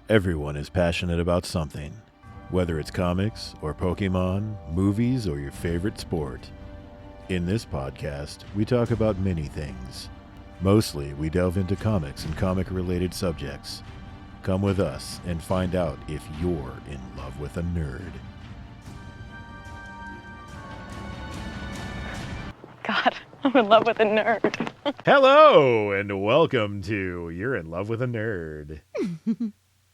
Everyone is passionate about something, whether it's comics or Pokemon, movies, or your favorite sport. In this podcast, we talk about many things. Mostly, we delve into comics and comic-related subjects. Come with us and find out if you're in love with a nerd. God, I'm in love with a nerd. Hello, and welcome to You're in Love with a Nerd.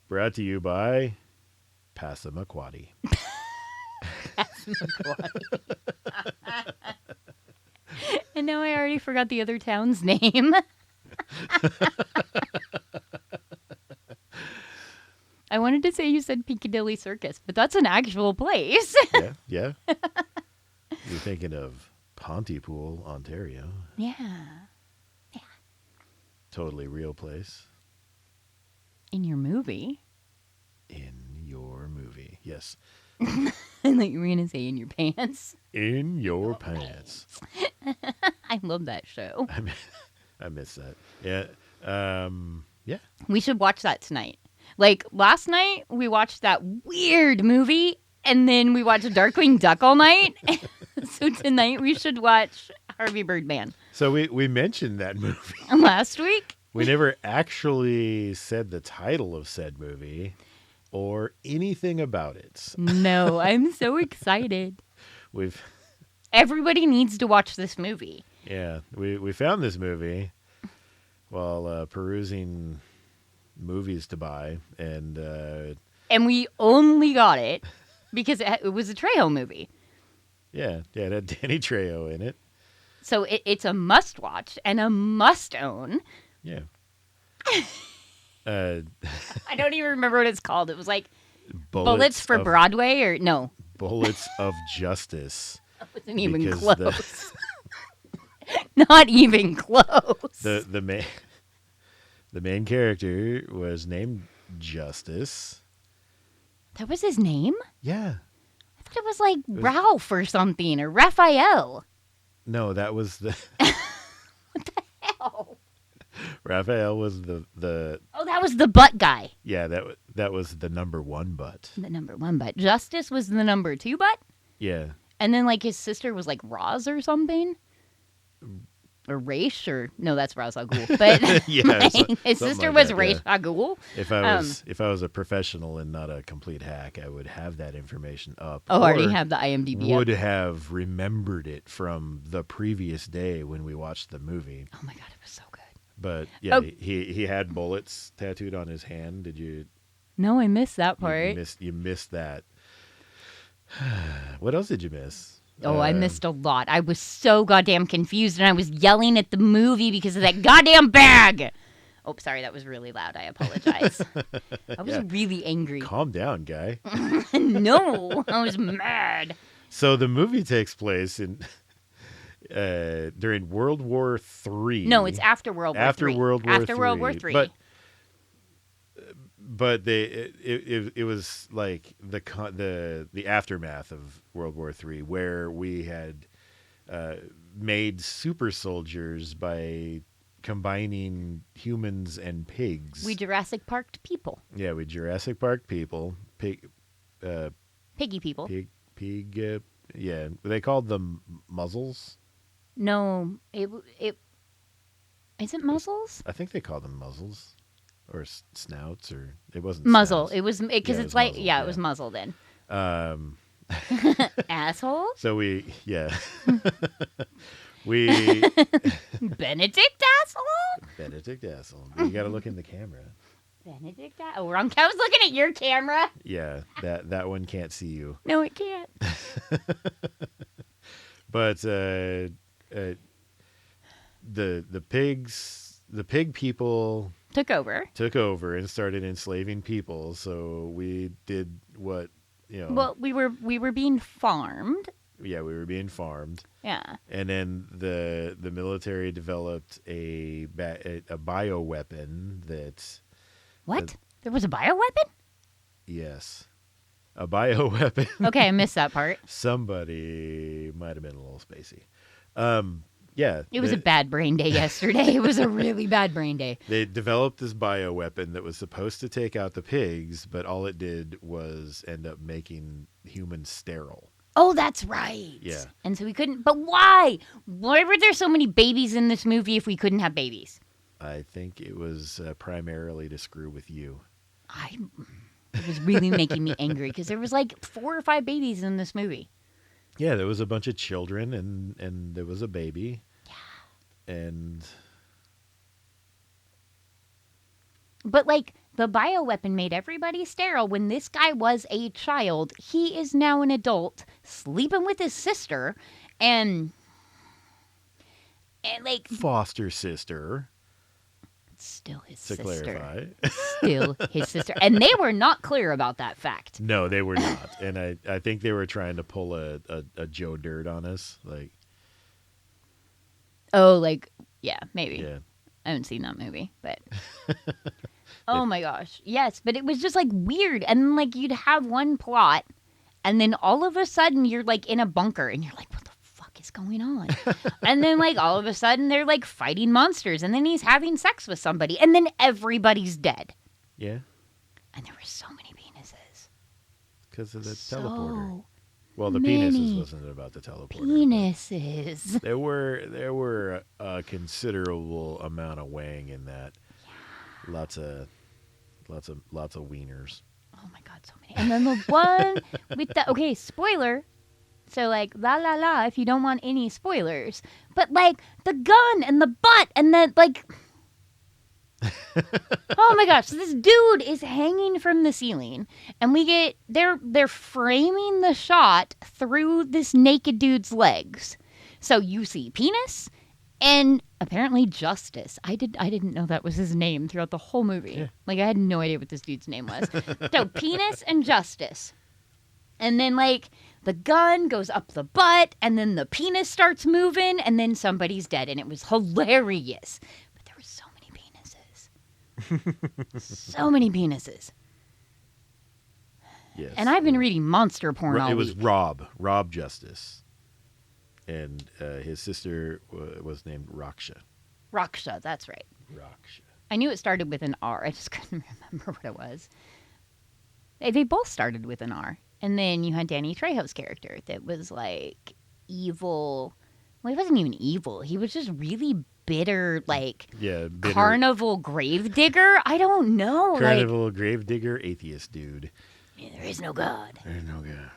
Brought to you by Passamaquoddy. And now I already forgot the other town's name. I wanted to say you said Piccadilly Circus, but that's an actual place. Yeah. You're thinking of Pontypool, Ontario. Yeah. Totally real place. In your movie. In your movie, yes. I thought you were going to say in your pants. In your pants. I love that show. I miss that. Yeah. Yeah. We should watch that tonight. Like, last night, we watched that weird movie, and then we watched Darkwing Duck all night. So tonight, we should watch Harvey Birdman. So we mentioned that movie. Last week? We never actually said the title of said movie or anything about it. No, I'm so excited. Everybody needs to watch this movie. Yeah, we found this movie while perusing movies to buy, and we only got it because it was a Trejo movie. Yeah, it had Danny Trejo in it. So it's a must-watch and a must-own. Yeah. I don't even remember what it's called. It was like Bullets for Broadway, or no? Bullets of Justice. That wasn't even close. Not even close. The main character was named Justice. That was his name? Yeah. I thought it was like Ralph or something, or Raphael. No, that was the... What the hell? Raphael was the... Oh, that was the butt guy. Yeah, that was the number one butt. The number one butt. Justice was the number two butt? Yeah. And then, like, his sister was, like, Roz or something? Or Raish, or... No, that's Ra's al Ghul. But yeah, his sister was Raish al Ghul. If I was a professional and not a complete hack, I would have that information up. Oh, already have the IMDb would have remembered it from the previous day when we watched the movie. Oh, my God, it was so good. But, yeah, he had bullets tattooed on his hand. Did you... No, I missed that part. You missed that. What else did you miss? Oh, I missed a lot. I was so goddamn confused, and I was yelling at the movie because of that goddamn bag. Oh, sorry, that was really loud. I apologize. I was really angry. Calm down, guy. No, I was mad. So the movie takes place in during World War III. No, it's after World War III. After World War III. After World War III. But it was like the aftermath of World War III, where we had made super soldiers by combining humans and pigs. We Jurassic Parked people. Yeah, we Jurassic Park people. Piggy people. Pig. Yeah, they called them muzzles. No, it is it muzzles? I think they called them muzzles. Or snouts, or it wasn't muzzle. Snouts. It was because it's like muzzle, it was muzzle then. Asshole. So we Benedict asshole. Benedict asshole. You got to look in the camera. Benedict. Oh, wrong. I was looking at your camera. Yeah, that one can't see you. No, it can't. But the pig people took over and started enslaving people. So we did what, Well, we were being farmed. Yeah, we were being farmed. Yeah. And then the military developed a bioweapon that... What? There was a bioweapon? Yes. A bioweapon. Okay, I missed that part. Somebody might have been a little spacey. Yeah. It was a bad brain day yesterday. It was a really bad brain day. They developed this bioweapon that was supposed to take out the pigs, but all it did was end up making humans sterile. Oh, that's right. Yeah. And so we couldn't. But why? Why were there so many babies in this movie if we couldn't have babies? I think it was primarily to screw with you. It was really making me angry because there was like 4 or 5 babies in this movie. Yeah, there was a bunch of children and there was a baby. Yeah. But like the bioweapon made everybody sterile when this guy was a child. He is now an adult sleeping with his sister and like foster sister. Still his to sister. Clarify. Still his sister. And they were not clear about that fact. No, they were not. And I think they were trying to pull a Joe Dirt on us. Like, oh, like, yeah, maybe. yeah. I haven't seen that movie, but oh my gosh. Yes, but it was just like weird. And like you'd have one plot and then all of a sudden you're like in a bunker and you're like, what the fuck is going on? And then like all of a sudden they're like fighting monsters and then he's having sex with somebody and then everybody's dead. Yeah. And there were so many penises. Because of the teleporter. So Well, the many penises wasn't about the teleporter. penises. There were a considerable amount of weighing in that. Yeah. Lots of wieners. Oh my god, so many. And then the one with the okay, spoiler. So like la la la if you don't want any spoilers. But like the gun and the butt and then like oh my gosh, so this dude is hanging from the ceiling and we get they're framing the shot through this naked dude's legs. So you see penis and apparently Justice. I didn't know that was his name throughout the whole movie. Yeah. Like I had no idea what this dude's name was. So penis and Justice. And then like the gun goes up the butt and then the penis starts moving and then somebody's dead and it was hilarious. So many penises. Yes. And I've been reading monster porn all It was week. Rob Justice. And his sister was named Raksha. Raksha, that's right. Raksha. I knew it started with an R. I just couldn't remember what it was. They both started with an R. And then you had Danny Trejo's character that was like evil. Well, he wasn't even evil. He was just really bitter, like bitter. Carnival gravedigger. I don't know. Carnival gravedigger atheist dude. Yeah, there is no God. There is no God.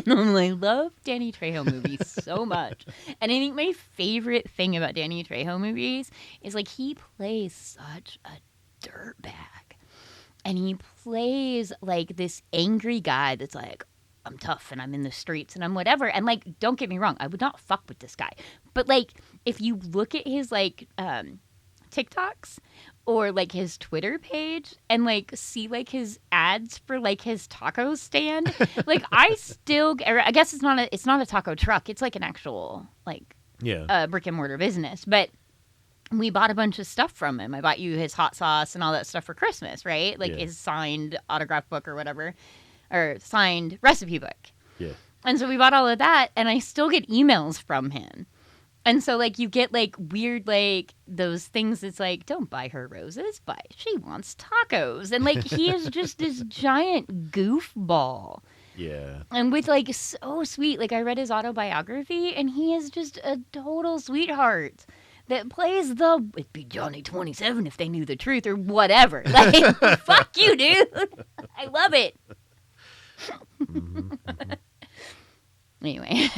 And I love Danny Trejo movies so much. And I think my favorite thing about Danny Trejo movies is like he plays such a dirtbag. And he plays like this angry guy that's like, I'm tough and I'm in the streets and I'm whatever. And like, don't get me wrong, I would not fuck with this guy. But like, if you look at his like TikToks or like his Twitter page and like see like his ads for like his taco stand, like I guess it's not a taco truck. It's like an actual like brick and mortar business. But we bought a bunch of stuff from him. I bought you his hot sauce and all that stuff for Christmas, right? Like his signed autograph book or whatever. Or signed recipe book. Yeah. And so we bought all of that, and I still get emails from him. And so, like, you get, like, weird, like, those things that's like, don't buy her roses, she wants tacos. And, like, he is just this giant goofball. Yeah. And with, like, so sweet. Like, I read his autobiography, and he is just a total sweetheart that plays it'd be Johnny 27 if they knew the truth or whatever. Like, fuck you, dude. I love it. Mm-hmm. Anyway.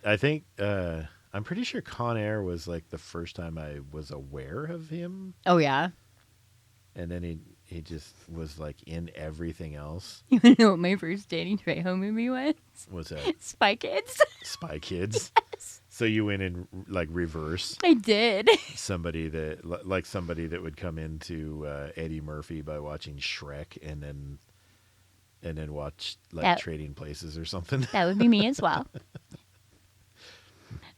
I think I'm pretty sure Con Air was like the first time I was aware of him. Oh yeah. And then he just was like in everything else. You want to know what my first Danny Trejo movie was? What's that? Spy Kids. Spy Kids. Yes. So you went in like reverse. I did. Somebody that would come into Eddie Murphy by watching Shrek and then watch like Trading Places or something. That would be me as well.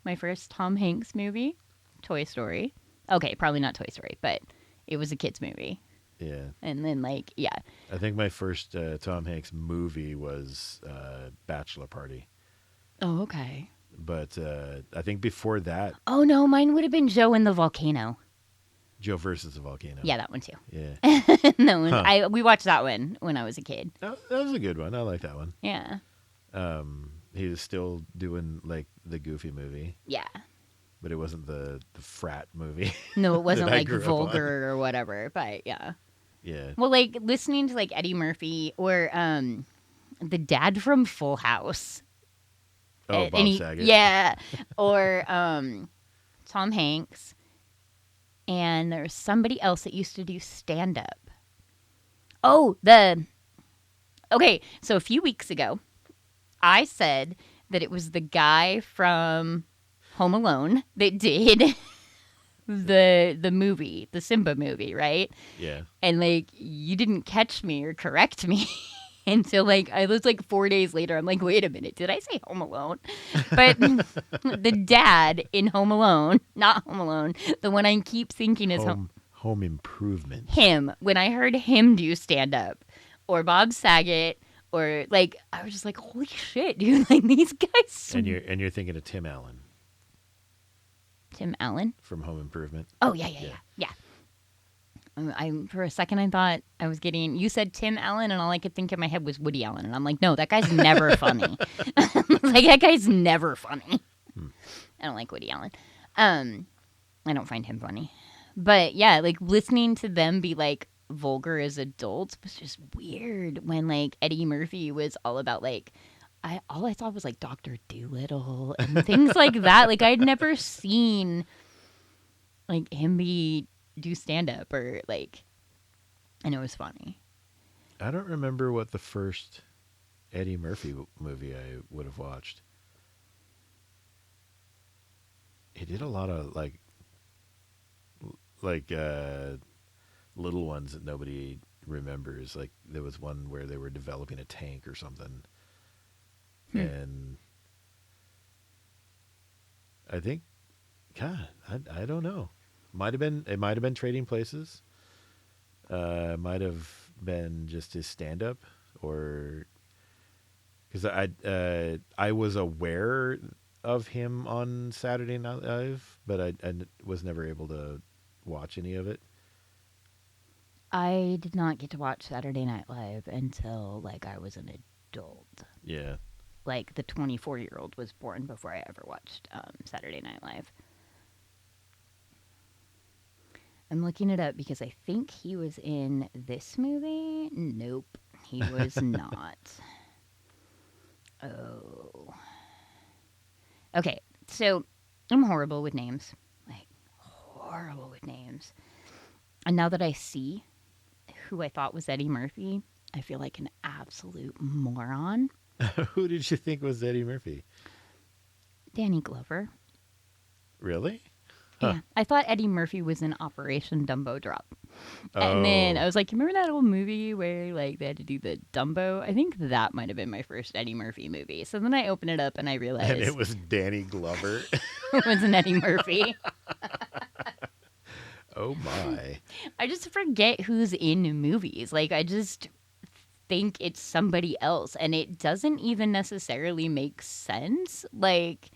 My first Tom Hanks movie, Toy Story. Okay, probably not Toy Story, but it was a kids movie. Yeah. And then I think my first Tom Hanks movie was Bachelor Party. Oh, okay. But I think before that, Oh no, mine would have been Joe in the volcano. Joe versus the volcano. Yeah, that one too. Yeah. That one, Huh. we watched that one when I was a kid. That was a good one. I like that one. Yeah. He was still doing like the Goofy movie, Yeah. but it wasn't the frat movie. No, it wasn't that I like grew up on. vulgar or whatever, but yeah. Yeah. Well, like listening to like Eddie Murphy or the dad from Full House. Oh, Bob Saget. Yeah. Or Tom Hanks. And there's somebody else that used to do stand up. Oh, okay, so a few weeks ago, I said that it was the guy from Home Alone that did the movie, the Simba movie, right? Yeah. And like you didn't catch me or correct me until like I was like 4 days later. I'm like, wait a minute, did I say Home Alone? But the dad in Home Alone, not Home Alone, the one I keep thinking is Home Improvement. him. When I heard him do stand up, or Bob Saget, or like I was just like, holy shit, dude! Like these guys. And you're thinking of Tim Allen Tim Allen. from Home Improvement. Oh yeah. I for a second I thought I was getting. You said Tim Allen, and all I could think in my head was Woody Allen, and I'm like, no, that guy's never funny. Like that guy's never funny. I don't like Woody Allen. I don't find him funny. But yeah, like listening to them be like vulgar as adults was just weird. When like Eddie Murphy was all about like. All I thought was like Dr. Dolittle and things like that. Like I'd never seen like him do stand up or like, and it was funny. I don't remember what the first Eddie Murphy movie I would have watched. He did a lot of like little ones that nobody remembers. Like there was one where they were developing a tank or something. And I think, God, I don't know. It might have been Trading Places. Might have been just his stand up, or because I was aware of him on Saturday Night Live, but I was never able to watch any of it. I did not get to watch Saturday Night Live until like I was an adult. Yeah. Like the 24-year-old was born before I ever watched Saturday Night Live. I'm looking it up because I think he was in this movie. Nope, he was not. Oh. Okay, so I'm horrible with names. Like, horrible with names. And now that I see who I thought was Eddie Murphy, I feel like an absolute moron. Who did you think was Eddie Murphy? Danny Glover. Really? Yeah, I thought Eddie Murphy was in Operation Dumbo Drop. And then I was like, remember that old movie where like they had to do the Dumbo? I think that might have been my first Eddie Murphy movie. So then I opened it up and I realized And it was Danny Glover. it wasn't Eddie Murphy. Oh my. I just forget who's in movies. Like I just think it's somebody else and it doesn't even necessarily make sense. Like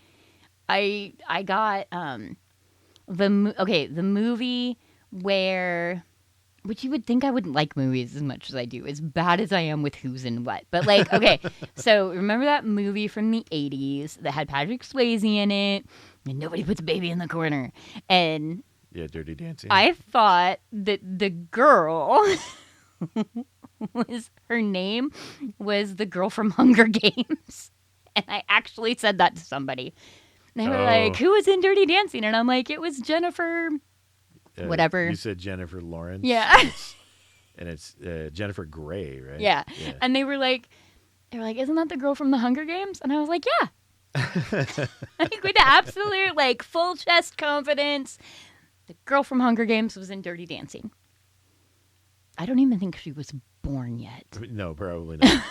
I got the movie where, which you would think I wouldn't like movies as much as I do, as bad as I am with who's in what. But like, okay, so remember that movie from the 80s that had Patrick Swayze in it and nobody puts a baby in the corner? And yeah, Dirty Dancing. I thought that the girl her name was the girl from Hunger Games. And I actually said that to somebody. And they were like, who was in Dirty Dancing? And I'm like, it was Jennifer whatever. You said Jennifer Lawrence. Yeah. And it's Jennifer Grey, right? Yeah. And they were like, isn't that the girl from the Hunger Games? And I was like, yeah. Like with absolute like full chest confidence, the girl from Hunger Games was in Dirty Dancing. I don't even think she was born yet. No, probably not.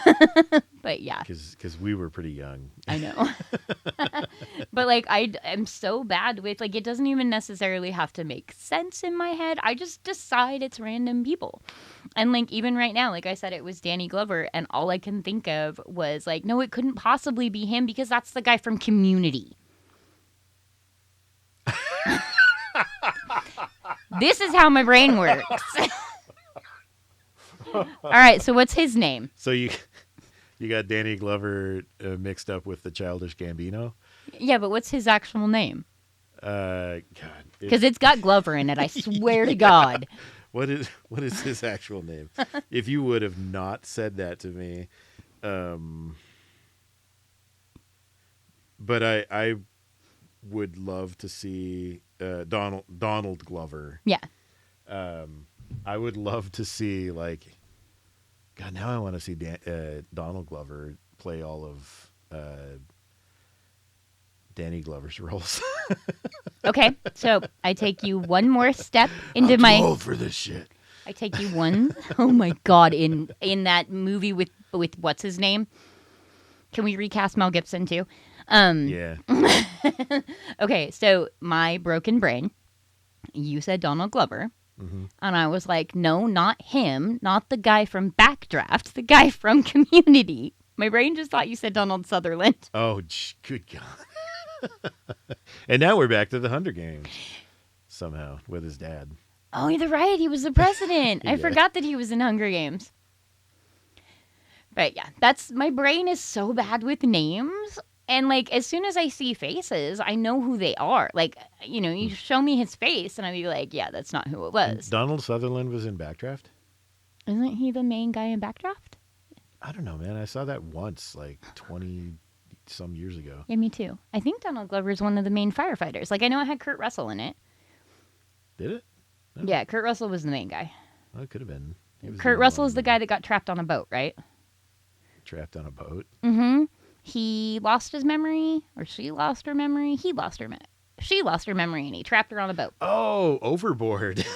But yeah. Because we were pretty young. I know. But like I'm so bad with like it doesn't even necessarily have to make sense in my head. I just decide it's random people. And like even right now, like I said, it was Danny Glover, and all I can think of was like, no, it couldn't possibly be him because that's the guy from Community. This is how my brain works. All right, so what's his name? So you got Danny Glover mixed up with the Childish Gambino? Yeah, but what's his actual name? God. Because it's got Glover in it, I swear to God. What is his actual name? If you would have not said that to me, but I would love to see Donald Glover. Yeah. I would love to see like, God. Now I want to see Donald Glover play all of Danny Glover's roles. Okay, so I take you one more step into I'm too old for this shit. I take you one. Oh my God! In that movie with what's his name? Can we recast Mel Gibson too? Yeah. Okay, so my broken brain. You said Donald Glover, and I was like, no, not him, not the guy from Backdraft, the guy from Community. My brain just thought you said Donald Sutherland. Oh, good God. And now we're back to the Hunger Games somehow with his dad. Oh, you're right. He was the president. I Yeah. forgot that he was in Hunger Games. But yeah, my brain is so bad with names. And like, as soon as I see faces, I know who they are. Like, you show me his face and I'd be like, yeah, that's not who it was. Donald Sutherland was in Backdraft? Isn't he the main guy in Backdraft? I don't know, man. I saw that once, like 20 some years ago. Yeah, me too. I think Donald Glover is one of the main firefighters. Like, I know it had Kurt Russell in it. Did it? No. Yeah, Kurt Russell was the main guy. Well, it could have been. Kurt Russell is the guy that got trapped on a boat, right? Trapped on a boat? Mm-hmm. He lost his memory, or she lost her memory. He lost her memory. She lost her memory, and he trapped her on a boat. Oh, Overboard.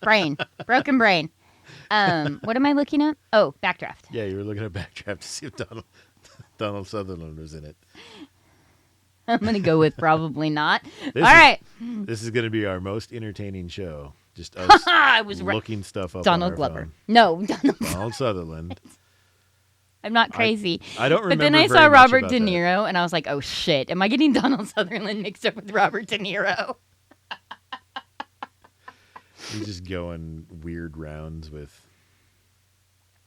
Brain. Broken brain. What am I looking at? Oh, Backdraft. Yeah, you were looking at Backdraft to see if Donald Sutherland was in it. I'm going to go with probably not. All right. This is going to be our most entertaining show. Just us I was looking stuff up Donald on our Glover. phone. No, Donald Sutherland. I'm not crazy. I don't remember. But then I very saw much Robert about De that. Niro, and I was like, oh, shit. Am I getting Donald Sutherland mixed up with Robert De Niro? You're just going weird rounds with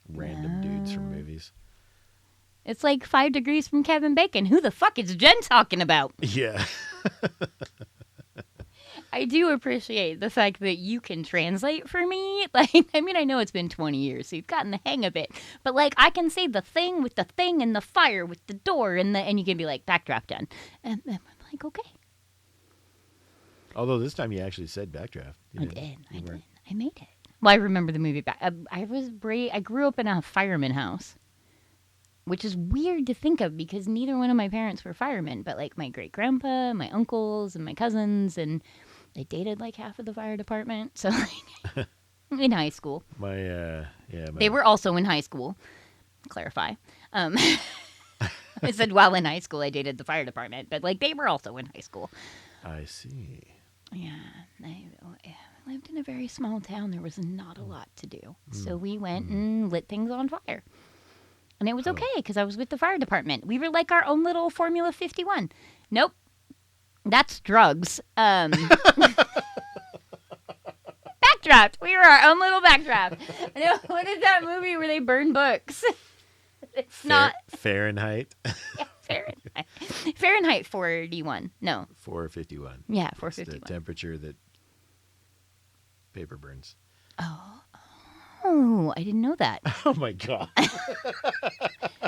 random dudes from movies. It's like 5 Degrees from Kevin Bacon. Who the fuck is Jen talking about? Yeah. I do appreciate the fact that you can translate for me. Like, I mean, I know it's been 20 years, so you've gotten the hang of it. But, like, I can say the thing with the thing and the fire with the door and you can be like, Backdraft done. And I'm like, okay. Although this time you actually said Backdraft. I did. I made it. Well, I remember the movie back. I grew up in a fireman house, which is weird to think of because neither one of my parents were firemen. But like my great grandpa, my uncles, and my cousins, and they dated like half of the fire department. So like, in high school, they were also in high school. Clarify. I said while in high school I dated the fire department, but like they were also in high school. I see. Yeah, I lived in a very small town. There was not a lot to do. So we went and lit things on fire. And it was okay because I was with the fire department. We were like our own little Formula 51. Nope. That's drugs. Backdraft. We were our own little Backdraft. What is that movie where they burn books? It's not. Fahrenheit. Yeah, Fahrenheit. Fahrenheit 41. No. 451. Yeah, It's 451. the temperature that paper burns. Oh, I didn't know that. Oh my God.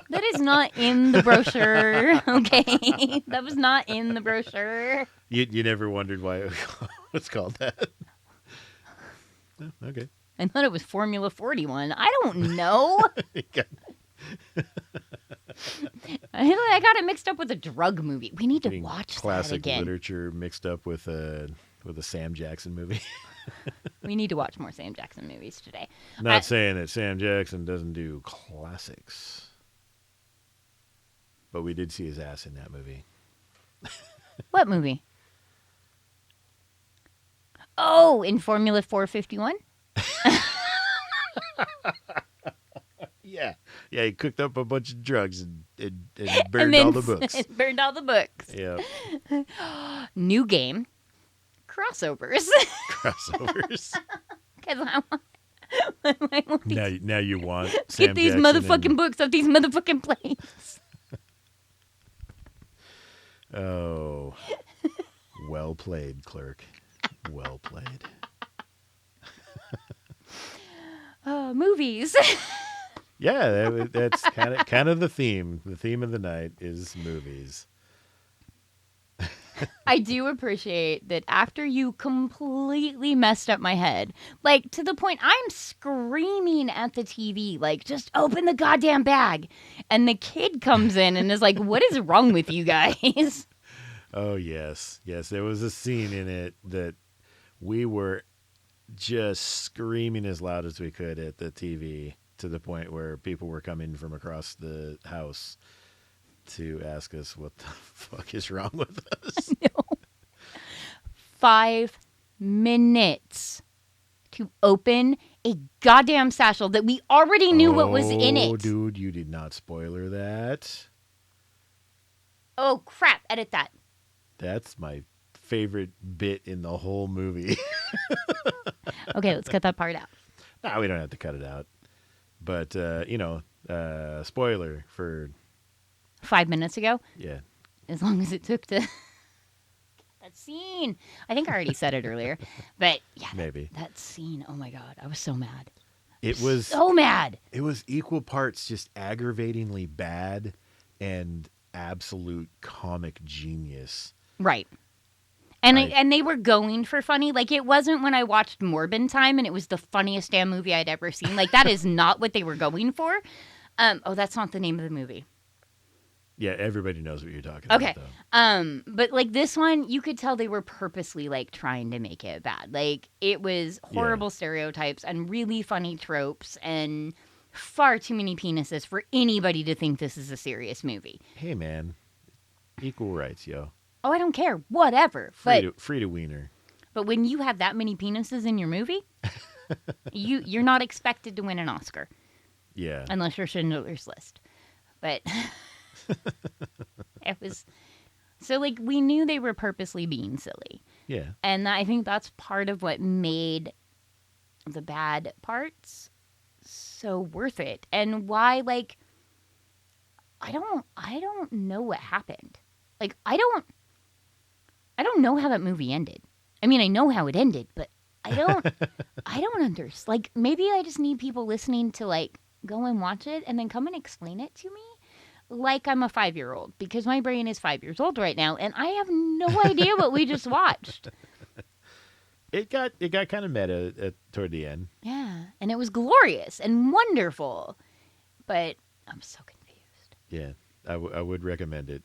That is not in the brochure, okay? That was not in the brochure. You never wondered why it was called that? Oh, okay. I thought it was Formula 41. I don't know. I got it mixed up with a drug movie. We need to watch that classic again. literature mixed up with a Sam Jackson movie. We need to watch more Sam Jackson movies today. Not saying that Sam Jackson doesn't do classics, but we did see his ass in that movie. What movie? Oh, in Formula 451? Yeah. Yeah, he cooked up a bunch of drugs and burned all the books. Burned all the books. Yeah. New game. Crossovers. Crossovers. Because I want Now you want Sam get these Jackson motherfucking books off these motherfucking planes. Oh. Well played, clerk. Well played. Movies. Yeah, that's kind of the theme. The theme of the night is movies. I do appreciate that after you completely messed up my head, like to the point I'm screaming at the TV, like, just open the goddamn bag. And the kid comes in and is like, what is wrong with you guys? Oh, yes. Yes, there was a scene in it that we were just screaming as loud as we could at the TV to the point where people were coming from across the house to ask us what the fuck is wrong with us. No. 5 minutes to open a goddamn satchel that we already knew what was in it. Oh, dude, you did not spoiler that. Oh, crap. Edit that. That's my favorite bit in the whole movie. Okay, let's cut that part out. No, we don't have to cut it out. But, spoiler for... 5 minutes ago, Yeah. as long as it took to... That scene. I think I already said it earlier. But, yeah, Maybe. that scene. Oh, my God. I was so mad. It was... So mad. It was equal parts just aggravatingly bad and absolute comic genius. Right. And they were going for funny. Like, it wasn't when I watched Morbin Time and it was the funniest damn movie I'd ever seen. Like, that is not what they were going for. That's not the name of the movie. Yeah, everybody knows what you're talking about, though. But, like, this one, you could tell they were purposely, like, trying to make it bad. Like, it was horrible stereotypes and really funny tropes and far too many penises for anybody to think this is a serious movie. Hey, man. Equal rights, yo. Oh, I don't care. Whatever. Free to wiener. But when you have that many penises in your movie, you're not expected to win an Oscar. Yeah. Unless you're Schindler's List. But it was... So, like, we knew they were purposely being silly. Yeah. And I think that's part of what made the bad parts so worth it. And why, like... I don't know what happened. Like, I don't know how that movie ended. I mean, I know how it ended, but I don't understand. Like, maybe I just need people listening to, like, go and watch it and then come and explain it to me like I'm a 5-year-old, because my brain is 5 years old right now and I have no idea what we just watched. It got kind of meta toward the end. Yeah, and it was glorious and wonderful, but I'm so confused. Yeah, I would recommend it.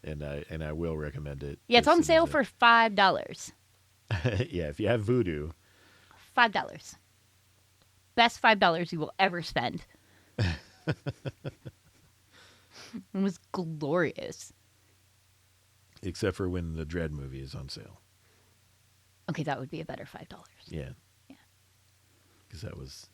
And I will recommend it. Yeah, it's on sale for $5. Yeah, if you have Vudu. $5. Best $5 you will ever spend. It was glorious. Except for when the Dread movie is on sale. Okay, that would be a better $5. Yeah. Yeah. Because that was...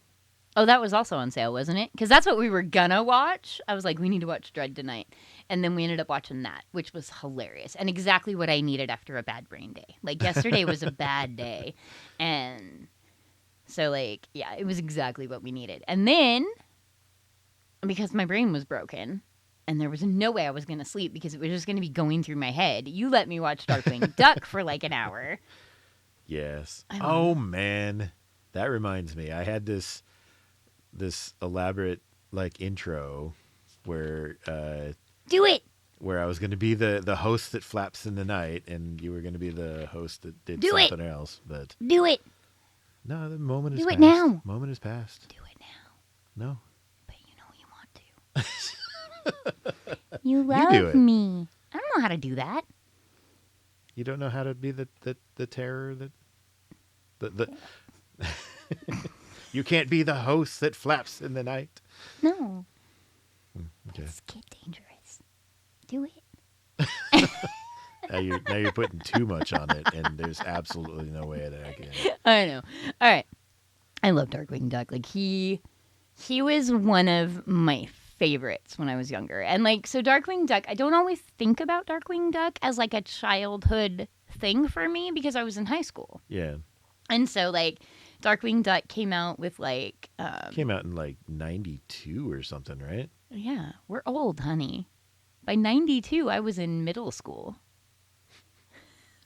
Oh, that was also on sale, wasn't it? Because that's what we were gonna watch. I was like, we need to watch Dread tonight. And then we ended up watching that, which was hilarious. And exactly what I needed after a bad brain day. Like, yesterday was a bad day. And so, like, yeah, it was exactly what we needed. And then, because my brain was broken, and there was no way I was going to sleep because it was just going to be going through my head, you let me watch Darkwing Duck for like an hour. Yes. Oh, man. That reminds me. I had this elaborate, like, intro where... Do it! Where I was going to be the host that flaps in the night, and you were going to be the host that did something else. But do it! No, the moment has passed. Do it now! Moment has passed. Do it now. No. But you know you want to. You love me. I don't know how to do that. You don't know how to be the terror that... The You can't be the host that flaps in the night. No. Okay. It's get dangerous. Do it. Now you're putting too much on it, and there's absolutely no way that I can. I know. All right. I love Darkwing Duck. Like he was one of my favorites when I was younger. And like so Darkwing Duck, I don't always think about Darkwing Duck as like a childhood thing for me because I was in high school. Yeah. And so like Darkwing Duck came out with like Came out in like 92 or something, right? yeah, we're old, honey. By 92 I was in middle school.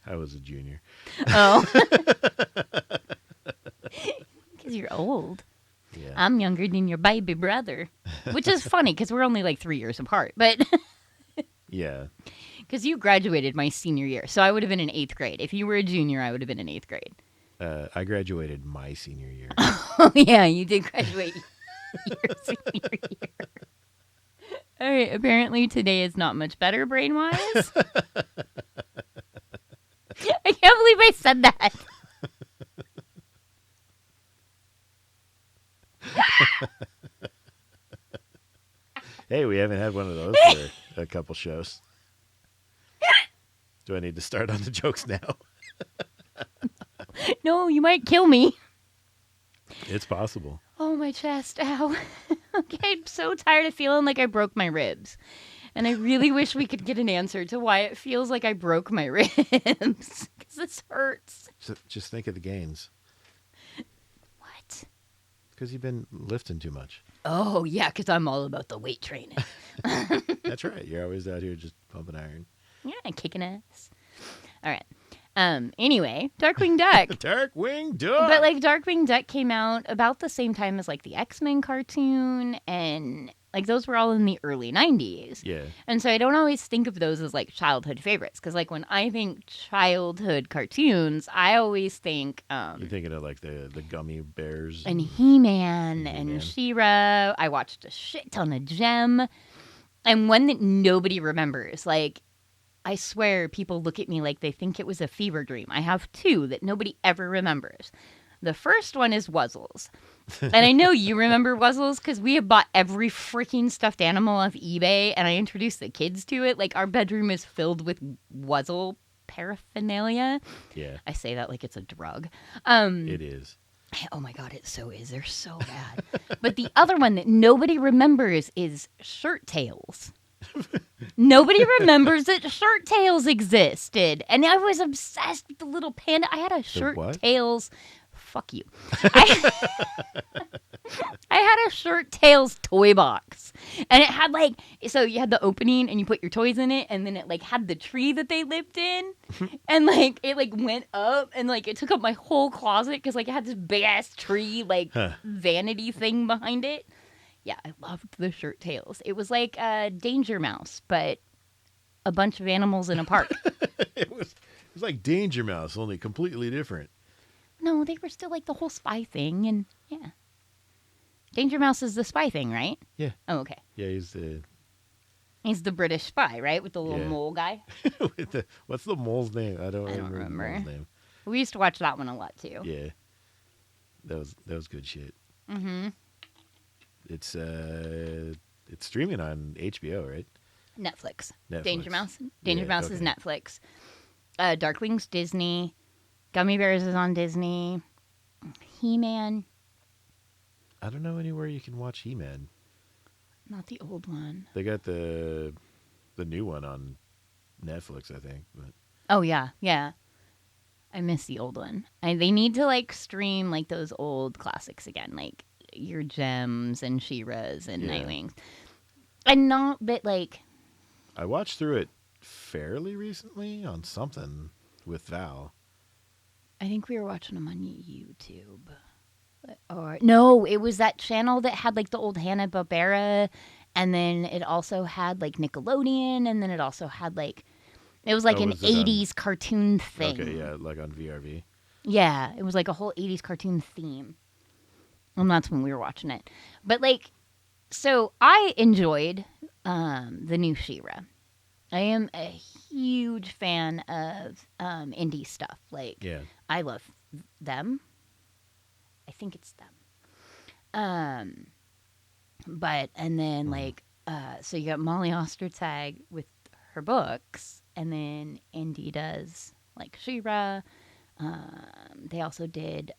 I was a junior. Oh. Because you're old. Yeah. I'm younger than your baby brother. Which is funny because we're only like 3 years apart. But Yeah. because you graduated my senior year. So I would have been in 8th grade. If you were a junior, I would have been in 8th grade. I graduated my senior year. Oh, yeah, you did graduate your senior year. All right, apparently today is not much better brain-wise. I can't believe I said that. Hey, we haven't had one of those for a couple shows. Do I need to start on the jokes now? No, you might kill me. It's possible. Oh, my chest. Ow. Okay, I'm so tired of feeling like I broke my ribs. And I really wish we could get an answer to why it feels like I broke my ribs. Because this hurts. Just think of the gains. What? Because you've been lifting too much. Oh, yeah, because I'm all about the weight training. That's right. You're always out here just pumping iron. Yeah, kicking ass. All right. Anyway, Darkwing Duck. Darkwing Duck! But, like, Darkwing Duck came out about the same time as, like, the X-Men cartoon, and, like, those were all in the early 90s. Yeah. And so I don't always think of those as, like, childhood favorites, because, like, when I think childhood cartoons, I always think... You're thinking of, like, the gummy bears. and He-Man and She-Ra. I watched a shit ton of Gem. And one that nobody remembers, like... I swear people look at me like they think it was a fever dream. I have 2 that nobody ever remembers. The first one is Wuzzles. And I know you remember Wuzzles because we have bought every freaking stuffed animal off eBay and I introduced the kids to it. Like our bedroom is filled with Wuzzle paraphernalia. Yeah. I say that like it's a drug. It is. Oh my God, it so is. They're so bad. But the other one that nobody remembers is Shirt Tails. Nobody remembers that Shirt Tails existed. And I was obsessed with the little panda. I had a Shirt Tails. Fuck you. I had a Shirt Tails toy box. And it had like, so you had the opening and you put your toys in it. And then it like had the tree that they lived in. And like, it like went up and like it took up my whole closet. Cause like it had this big ass tree, like vanity thing behind it. Yeah, I loved the Shirt Tails. It was like a Danger Mouse, but a bunch of animals in a park. It was like Danger Mouse, only completely different. No, they were still like the whole spy thing, and yeah. Danger Mouse is the spy thing, right? Yeah. Oh, okay. Yeah, He's the British spy, right? With the little mole guy. What's the mole's name? I don't remember. remember. The mole's name. We used to watch that one a lot too. Yeah. That was good shit. Mm-hmm. It's streaming on HBO, right? Netflix. Netflix. Danger Mouse. Danger Mouse is Netflix. Darkwing's Disney. Gummy Bears is on Disney. He-Man. I don't know anywhere you can watch He-Man. Not the old one. They got the new one on Netflix, I think. But oh yeah, yeah. I miss the old one. They need to like stream like those old classics again, like your Gems and She-Ras and Nightwings. And not, but like I watched through it fairly recently on something with Val. I think we were watching them on YouTube. Or no, it was that channel that had like the old Hanna-Barbera, and then it also had like Nickelodeon, and then it also had like it was like an 80s cartoon thing. Okay, yeah, like on VRV. Yeah, it was like a whole 80s cartoon theme. And that's when we were watching it. But like, so I enjoyed the new She-Ra. I am a huge fan of indie stuff. Like, I love them. I think it's them. But and then so you got Molly Ostertag with her books, and then Indy does like She-Ra. They also did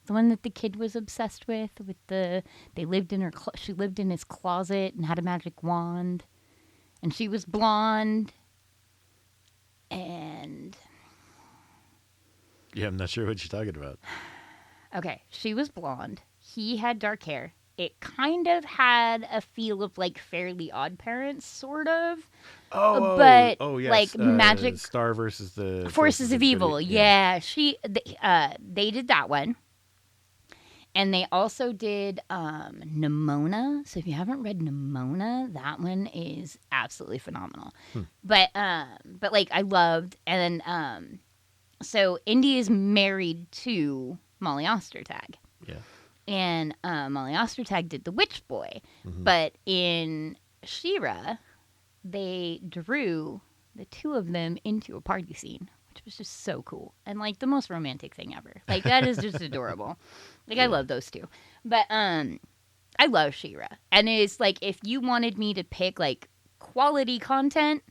the one that the kid was obsessed with they lived in she lived in his closet and had a magic wand, and she was blonde. And yeah, I'm not sure what you're talking about. Okay, she was blonde. He had dark hair. It kind of had a feel of like Fairly Odd Parents, sort of. But yes. like magic Star versus the Forces of Evil. Yeah, they did that one, and they also did Nimona. So if you haven't read Nimona, that one is absolutely phenomenal. But like I loved, and then so Indy is married to Molly Ostertag. Yeah. And Molly Ostertag did The Witch Boy. But in She-Ra, they drew the two of them into a party scene, which was just so cool. And, like, the most romantic thing ever. Like, that is just adorable. Like, I love those two. But I love She-Ra. And it's, like, if you wanted me to pick, like, quality content,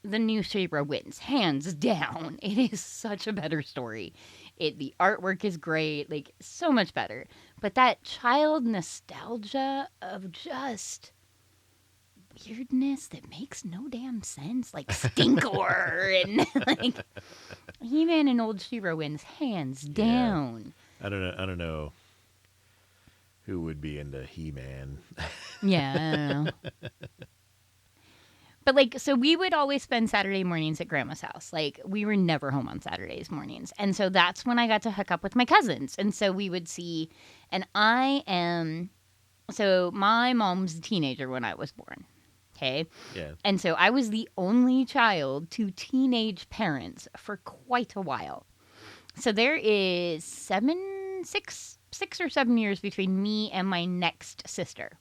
the new She-Ra wins, hands down. It is such a better story. The artwork is great, like so much better. But that child nostalgia of just weirdness that makes no damn sense, like Stinkor and like He-Man and old She-Ra wins hands down. I don't know who would be into He-Man. Yeah, I don't know. But, like, so we would always spend Saturday mornings at Grandma's house. Like, we were never home on Saturdays mornings. And so that's when I got to hook up with my cousins. And so we would see, and so my mom's a teenager when I was born. Okay? Yeah. And so I was the only child to teenage parents for quite a while. So there is 6 or 7 years between me and my next sister.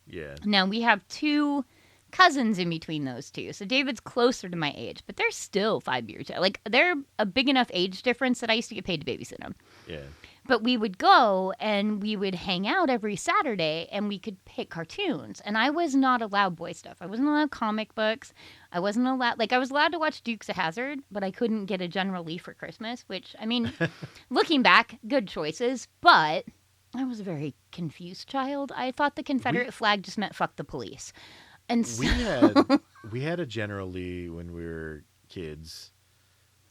Yeah. Now, we have 2 cousins in between those two. So David's closer to my age, but they're still 5 years. Like, they're a big enough age difference that I used to get paid to babysit them. Yeah. But we would go and we would hang out every Saturday and we could pick cartoons. And I was not allowed boy stuff. I wasn't allowed comic books. I wasn't allowed, like, I was allowed to watch Dukes of Hazzard, but I couldn't get a General Lee for Christmas, which, I mean, looking back, good choices, but I was a very confused child. I thought the Confederate flag just meant fuck the police. And so we had a General Lee when we were kids,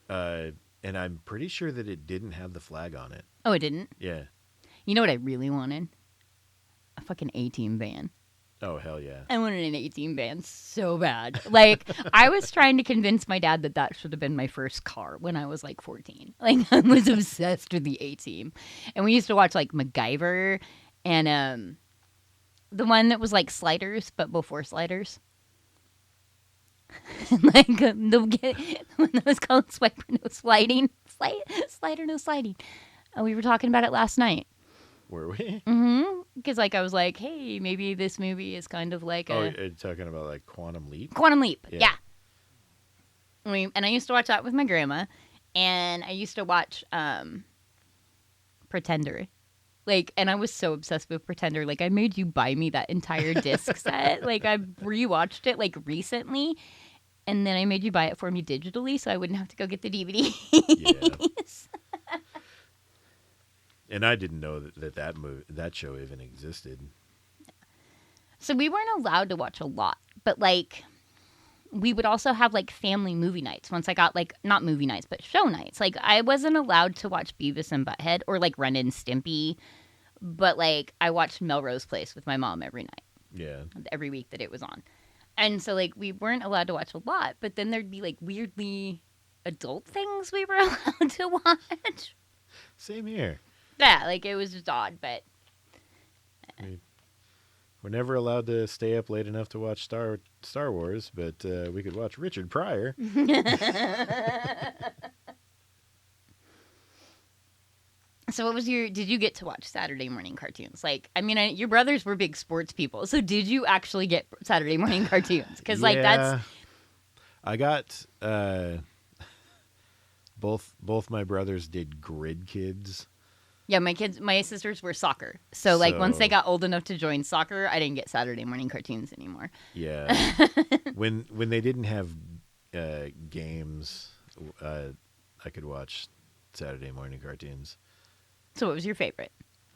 and I'm pretty sure that it didn't have the flag on it. Oh, it didn't? Yeah. You know what I really wanted? A fucking A-Team van. Oh, hell yeah. I wanted an A-Team van so bad. Like, I was trying to convince my dad that should have been my first car when I was like 14. Like, I was obsessed with the A-Team. And we used to watch like MacGyver and the one that was like Sliders, but before Sliders. Like the one that was called Swiper No Sliding. Slider No Sliding. We were talking about it last night. Were we? Mm-hmm. Because like I was like, hey, maybe this movie is kind of like you're talking about like Quantum Leap? Quantum Leap, yeah. And I used to watch that with my grandma. And I used to watch Pretender. Like, and I was so obsessed with Pretender. Like, I made you buy me that entire disc set. Like, I rewatched it, like, recently. And then I made you buy it for me digitally so I wouldn't have to go get the DVD. Yeah. And I didn't know that show even existed. So we weren't allowed to watch a lot. But, like, we would also have, like, family movie nights. Once I got, like, not movie nights, but show nights. Like, I wasn't allowed to watch Beavis and Butthead or, like, Ren and Stimpy. But, like, I watched Melrose Place with my mom every night. Yeah. Every week that it was on. And so, like, we weren't allowed to watch a lot. But then there'd be, like, weirdly adult things we were allowed to watch. Same here. Yeah, like, it was just odd, but... We're never allowed to stay up late enough to watch Star Wars, but we could watch Richard Pryor. So what was did you get to watch Saturday morning cartoons? Like, I mean, your brothers were big sports people. So did you actually get Saturday morning cartoons? Because, like, that's... I got both my brothers did Grid Kids. Yeah, my sisters were soccer. So, like, once they So- got old enough to join soccer, I didn't get Saturday morning cartoons anymore. Yeah. when they didn't have games, I could watch Saturday morning cartoons. So, what was your favorite?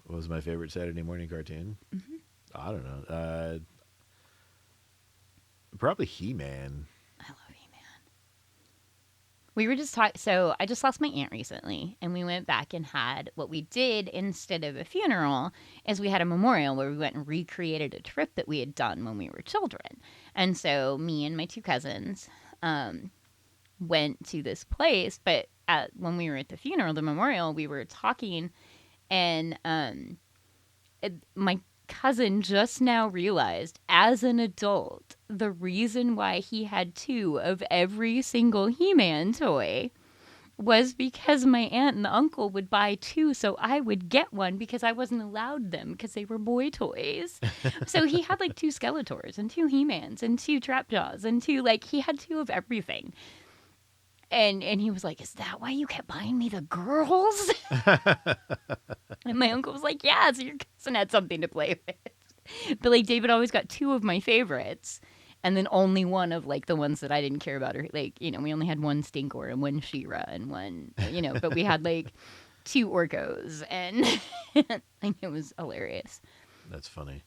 What was my favorite Saturday morning cartoon? Mm-hmm. I don't know. Probably He-Man. I love He-Man. We were just talking. So, I just lost my aunt recently, and we went back and had what we did instead of a funeral is we had a memorial where we went and recreated a trip that we had done when we were children. And so, me and my two cousins went to this place, but when we were at the funeral, the memorial, we were talking, and my cousin just now realized as an adult the reason why he had 2 of every single He-Man toy was because my aunt and the uncle would buy 2, so I would get one because I wasn't allowed them because they were boy toys. So he had like 2 Skeletors and 2 He-Mans and 2 Trapjaws and 2, like, he had 2 of everything. And he was like, "Is that why you kept buying me the girls?" And my uncle was like, "Yeah, so your cousin had something to play with." But, like, David always got 2 of my favorites, and then only 1 of, like, the ones that I didn't care about. Or, like, you know, we only had 1 Stinkor and 1 She-Ra and 1, you know, but we had, like, 2 Orcos, and like, it was hilarious. That's funny.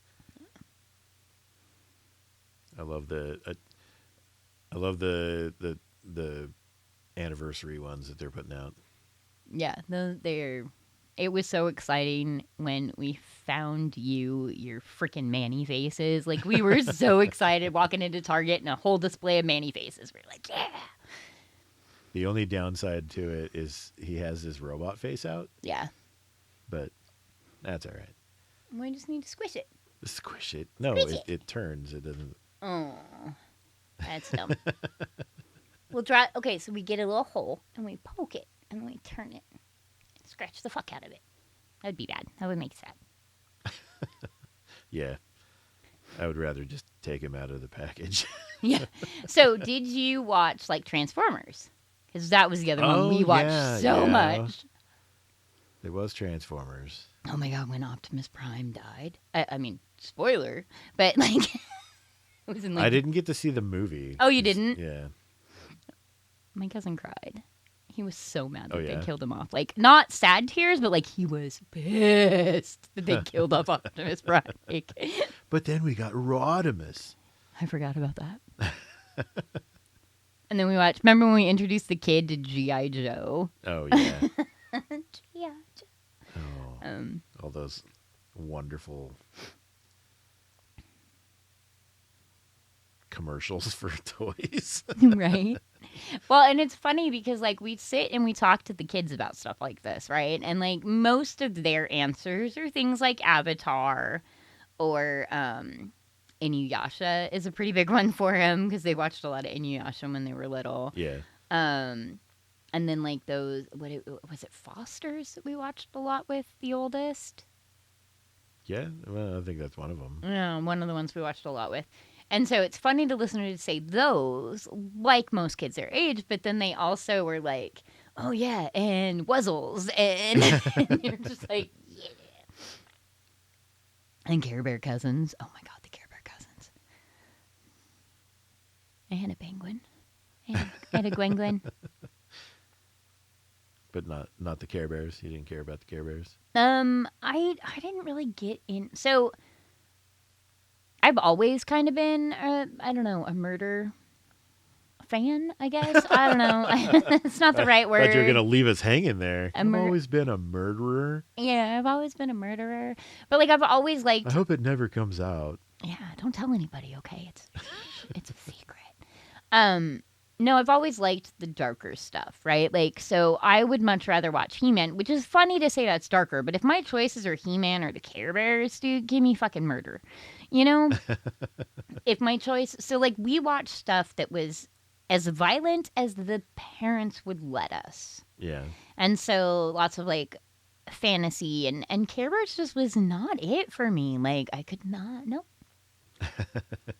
I love the anniversary ones that they're putting out. Yeah, it was so exciting when we found your freaking Manny faces. Like, we were so excited walking into Target and a whole display of Manny faces. We were like, yeah. The only downside to it is he has his robot face out, Yeah. but that's all right. We just need to squish it. Squish it. No, Squish it. it turns. It doesn't. Oh, that's dumb. Okay, so we get a little hole and we poke it and we turn it and scratch the fuck out of it. That'd be bad. That would make sad. Yeah. I would rather just take him out of the package. Yeah. So, did you watch, like, Transformers? Because that was the other one we watched so much. There was Transformers. Oh my god, when Optimus Prime died. I mean, spoiler, but, like, it was in, like, I didn't get to see the movie. Oh, you didn't? Yeah. My cousin cried. He was so mad that Oh, yeah? they killed him off. Like, not sad tears, but, like, he was pissed that they killed off Optimus Prime. Like, But then we got Rodimus. I forgot about that. And then we watched, remember when we introduced the kid to G.I. Joe? Oh, yeah. G.I. Joe. Oh, all those wonderful commercials for toys. Right? Well, and it's funny because, like, we sit and we talk to the kids about stuff like this, right? And, like, most of their answers are things like Avatar or Inuyasha is a pretty big one for them because they watched a lot of Inuyasha when they were little. Yeah. And then, like, those, was it Foster's that we watched a lot with the oldest? Yeah. Well, I think that's one of them. Yeah, one of the ones we watched a lot with. And so it's funny to listen to say those, like most kids their age, but then they also were like, oh, yeah, and Wuzzles, and you're just like, yeah. And Care Bear Cousins. Oh, my God, the Care Bear Cousins. And a penguin. And a Gwengwyn. But not the Care Bears. You didn't care about the Care Bears? I didn't really get in. So I've always kind of been, I don't know, a murder fan, I guess. I don't know. It's not the right word. Thought you were going to leave us hanging there. I've mur- always been a murderer. Yeah, I've always been a murderer. But, like, I've always liked... I hope it never comes out. Yeah, don't tell anybody, okay? It's a secret. No, I've always liked the darker stuff, right? Like, so I would much rather watch He-Man, which is funny to say that's darker, but if my choices are He-Man or the Care Bears, dude, give me fucking murder. You know? If my choice... So, like, we watched stuff that was as violent as the parents would let us. Yeah. And so lots of, like, fantasy and Care Bears just was not it for me. Like, I could not... Nope.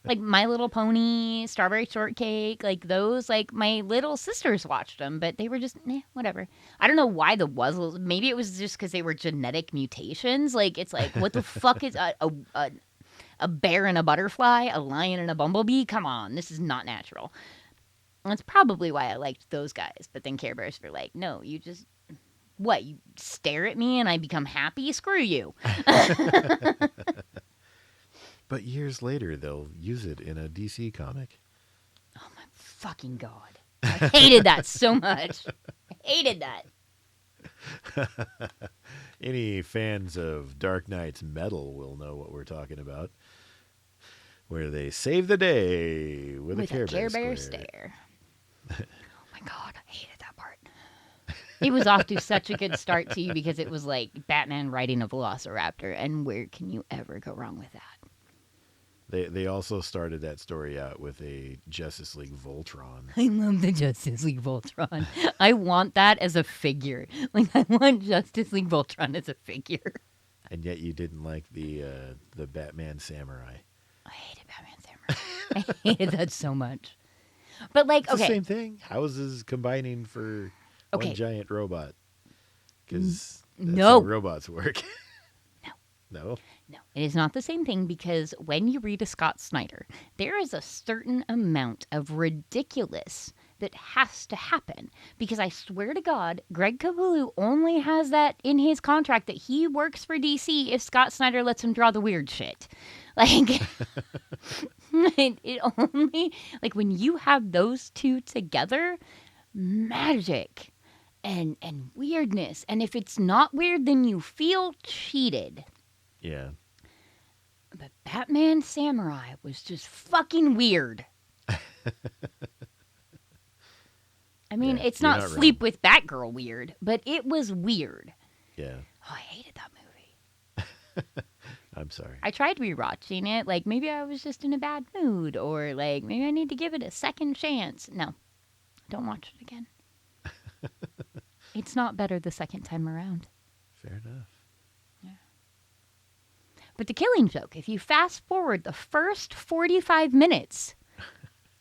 Like My Little Pony, Strawberry Shortcake, like those, like my little sisters watched them, but they were just, whatever. I don't know why the Wuzzles, maybe it was just because they were genetic mutations. Like, it's like, what the fuck is a bear and a butterfly, a lion and a bumblebee? Come on, this is not natural. That's probably why I liked those guys. But then Care Bears were like, no, you just, what, you stare at me and I become happy? Screw you. But years later, they'll use it in a DC comic. Oh my fucking God. I hated that so much. I hated that. Any fans of Dark Knight's Metal will know what we're talking about. Where they save the day with a Care Bear stare. Oh my God, I hated that part. It was off to such a good start too, because it was like Batman riding a velociraptor, and where can you ever go wrong with that? They also started that story out with a Justice League Voltron. I love the Justice League Voltron. I want that as a figure. Like, I want Justice League Voltron as a figure. And yet you didn't like the Batman Samurai. I hated Batman Samurai. I hated that so much. But like, it's okay, the same thing. Houses combining for one giant robot. Because that's how robots work. No? No, it is not the same thing, because when you read a Scott Snyder, there is a certain amount of ridiculous that has to happen. Because I swear to God, Greg Capullo only has that in his contract that he works for DC if Scott Snyder lets him draw the weird shit. Like, it only, like, when you have those two together, magic and weirdness. And if it's not weird, then you feel cheated. Yeah. But Batman Samurai was just fucking weird. I mean, it's not Sleep with Batgirl weird, but it was weird. Yeah. Oh, I hated that movie. I'm sorry. I tried rewatching it. Like, maybe I was just in a bad mood, or like, maybe I need to give it a second chance. No, don't watch it again. It's not better the second time around. Fair enough. But The Killing Joke, if you fast forward the first 45 minutes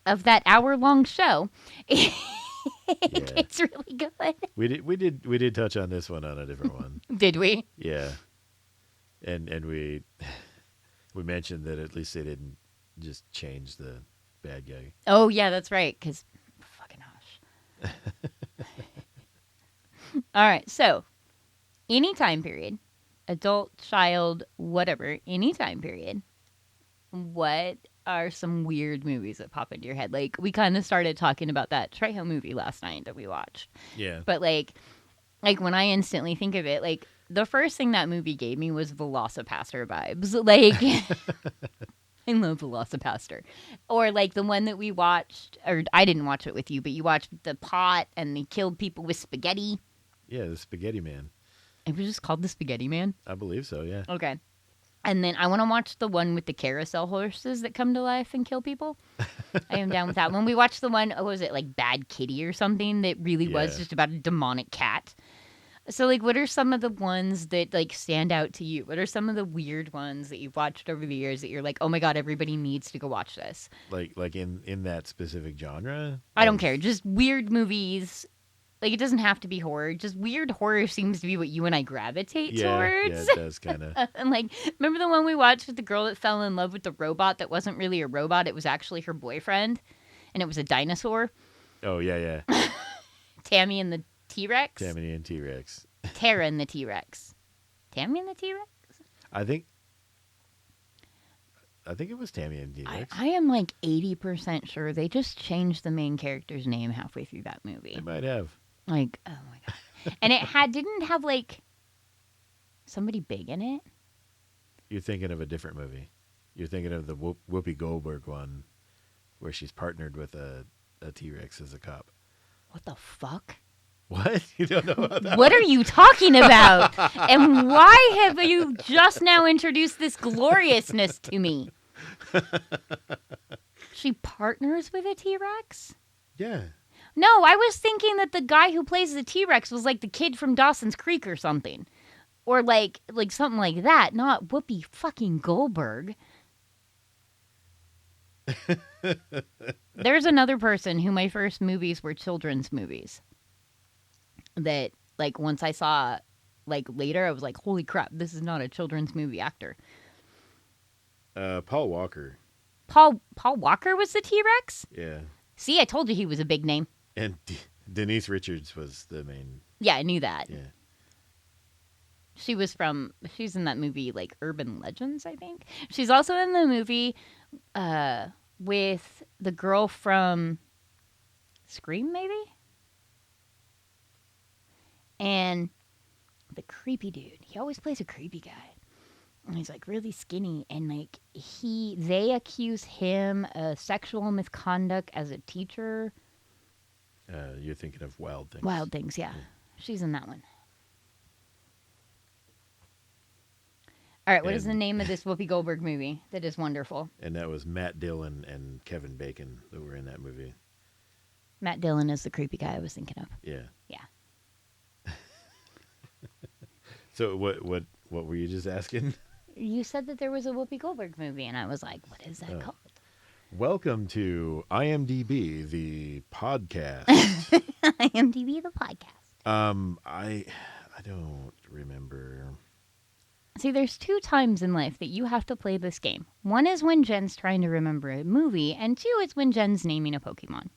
of that hour-long show, it gets really good. We did touch on this one on a different one. Did we? Yeah. And we mentioned that at least they didn't just change the bad guy. Oh, yeah, that's right, because fucking hush. All right, so any time period, adult, child, whatever, any time period, what are some weird movies that pop into your head? Like, we kind of started talking about that Trejo movie last night that we watched. Yeah. But, like when I instantly think of it, like, the first thing that movie gave me was Velocipaster vibes. Like, I love Velocipaster. Or, like, the one that we watched, or I didn't watch it with you, but you watched The Pot, and they killed people with spaghetti. Yeah, the Spaghetti Man. It was just called The Spaghetti Man? I believe so, yeah. Okay. And then I want to watch the one with the carousel horses that come to life and kill people. I am down with that one. We watched the one, was it like Bad Kitty or something that really was just about a demonic cat. So, like, what are some of the ones that, like, stand out to you? What are some of the weird ones that you've watched over the years that you're like, oh my God, everybody needs to go watch this? Like in that specific genre? I don't care. Just weird movies. Like, it doesn't have to be horror. Just weird horror seems to be what you and I gravitate towards. Yeah, it does kind of. And, like, remember the one we watched with the girl that fell in love with the robot that wasn't really a robot? It was actually her boyfriend, and it was a dinosaur. Oh, yeah, yeah. Tammy and the T-Rex? Tammy and T-Rex. Tara and the T-Rex. Tammy and the T-Rex? I think it was Tammy and T-Rex. I am, like, 80% sure they just changed the main character's name halfway through that movie. They might have. Like, oh my God. And it didn't have, like, somebody big in it? You're thinking of a different movie. You're thinking of the Whoopi Goldberg one where she's partnered with a T-Rex as a cop. What the fuck? What? You don't know about that? What are you talking about? And why have you just now introduced this gloriousness to me? She partners with a T-Rex? Yeah. No, I was thinking that the guy who plays the T-Rex was like the kid from Dawson's Creek or something. Or like something like that, not Whoopi fucking Goldberg. There's another person who my first movies were children's movies. That, like, once I saw, like, later, I was like, holy crap, this is not a children's movie actor. Paul Walker. Paul Walker was the T-Rex? Yeah. See, I told you he was a big name. And Denise Richards was the main. Yeah, I knew that. Yeah. She's in that movie, like, Urban Legends, I think. She's also in the movie with the girl from Scream, maybe? And the creepy dude. He always plays a creepy guy. And he's, like, really skinny. And, like, they accuse him of sexual misconduct as a teacher. You're thinking of Wild Things. Wild Things, yeah. She's in that one. All right, what is the name of this Whoopi Goldberg movie that is wonderful? And that was Matt Dillon and Kevin Bacon that were in that movie. Matt Dillon is the creepy guy I was thinking of. Yeah. Yeah. So what were you just asking? You said that there was a Whoopi Goldberg movie, and I was like, what is that called? Welcome to IMDb, the podcast. IMDb, the podcast. I don't remember. See, there's 2 times in life that you have to play this game. One is when Jen's trying to remember a movie, and 2 is when Jen's naming a Pokemon.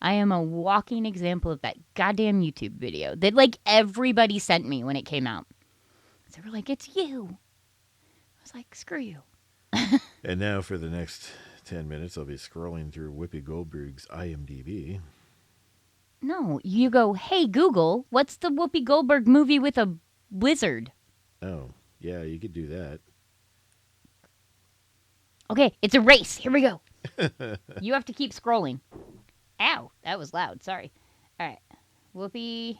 I am a walking example of that goddamn YouTube video that, like, everybody sent me when it came out. So we're like, it's you. I was like, screw you. And now for the next 10 minutes, I'll be scrolling through Whoopi Goldberg's IMDb. No, you go, hey, Google, what's the Whoopi Goldberg movie with a lizard? Oh, yeah, you could do that. Okay, it's a race. Here we go. You have to keep scrolling. Ow, that was loud. Sorry. All right. Whoopi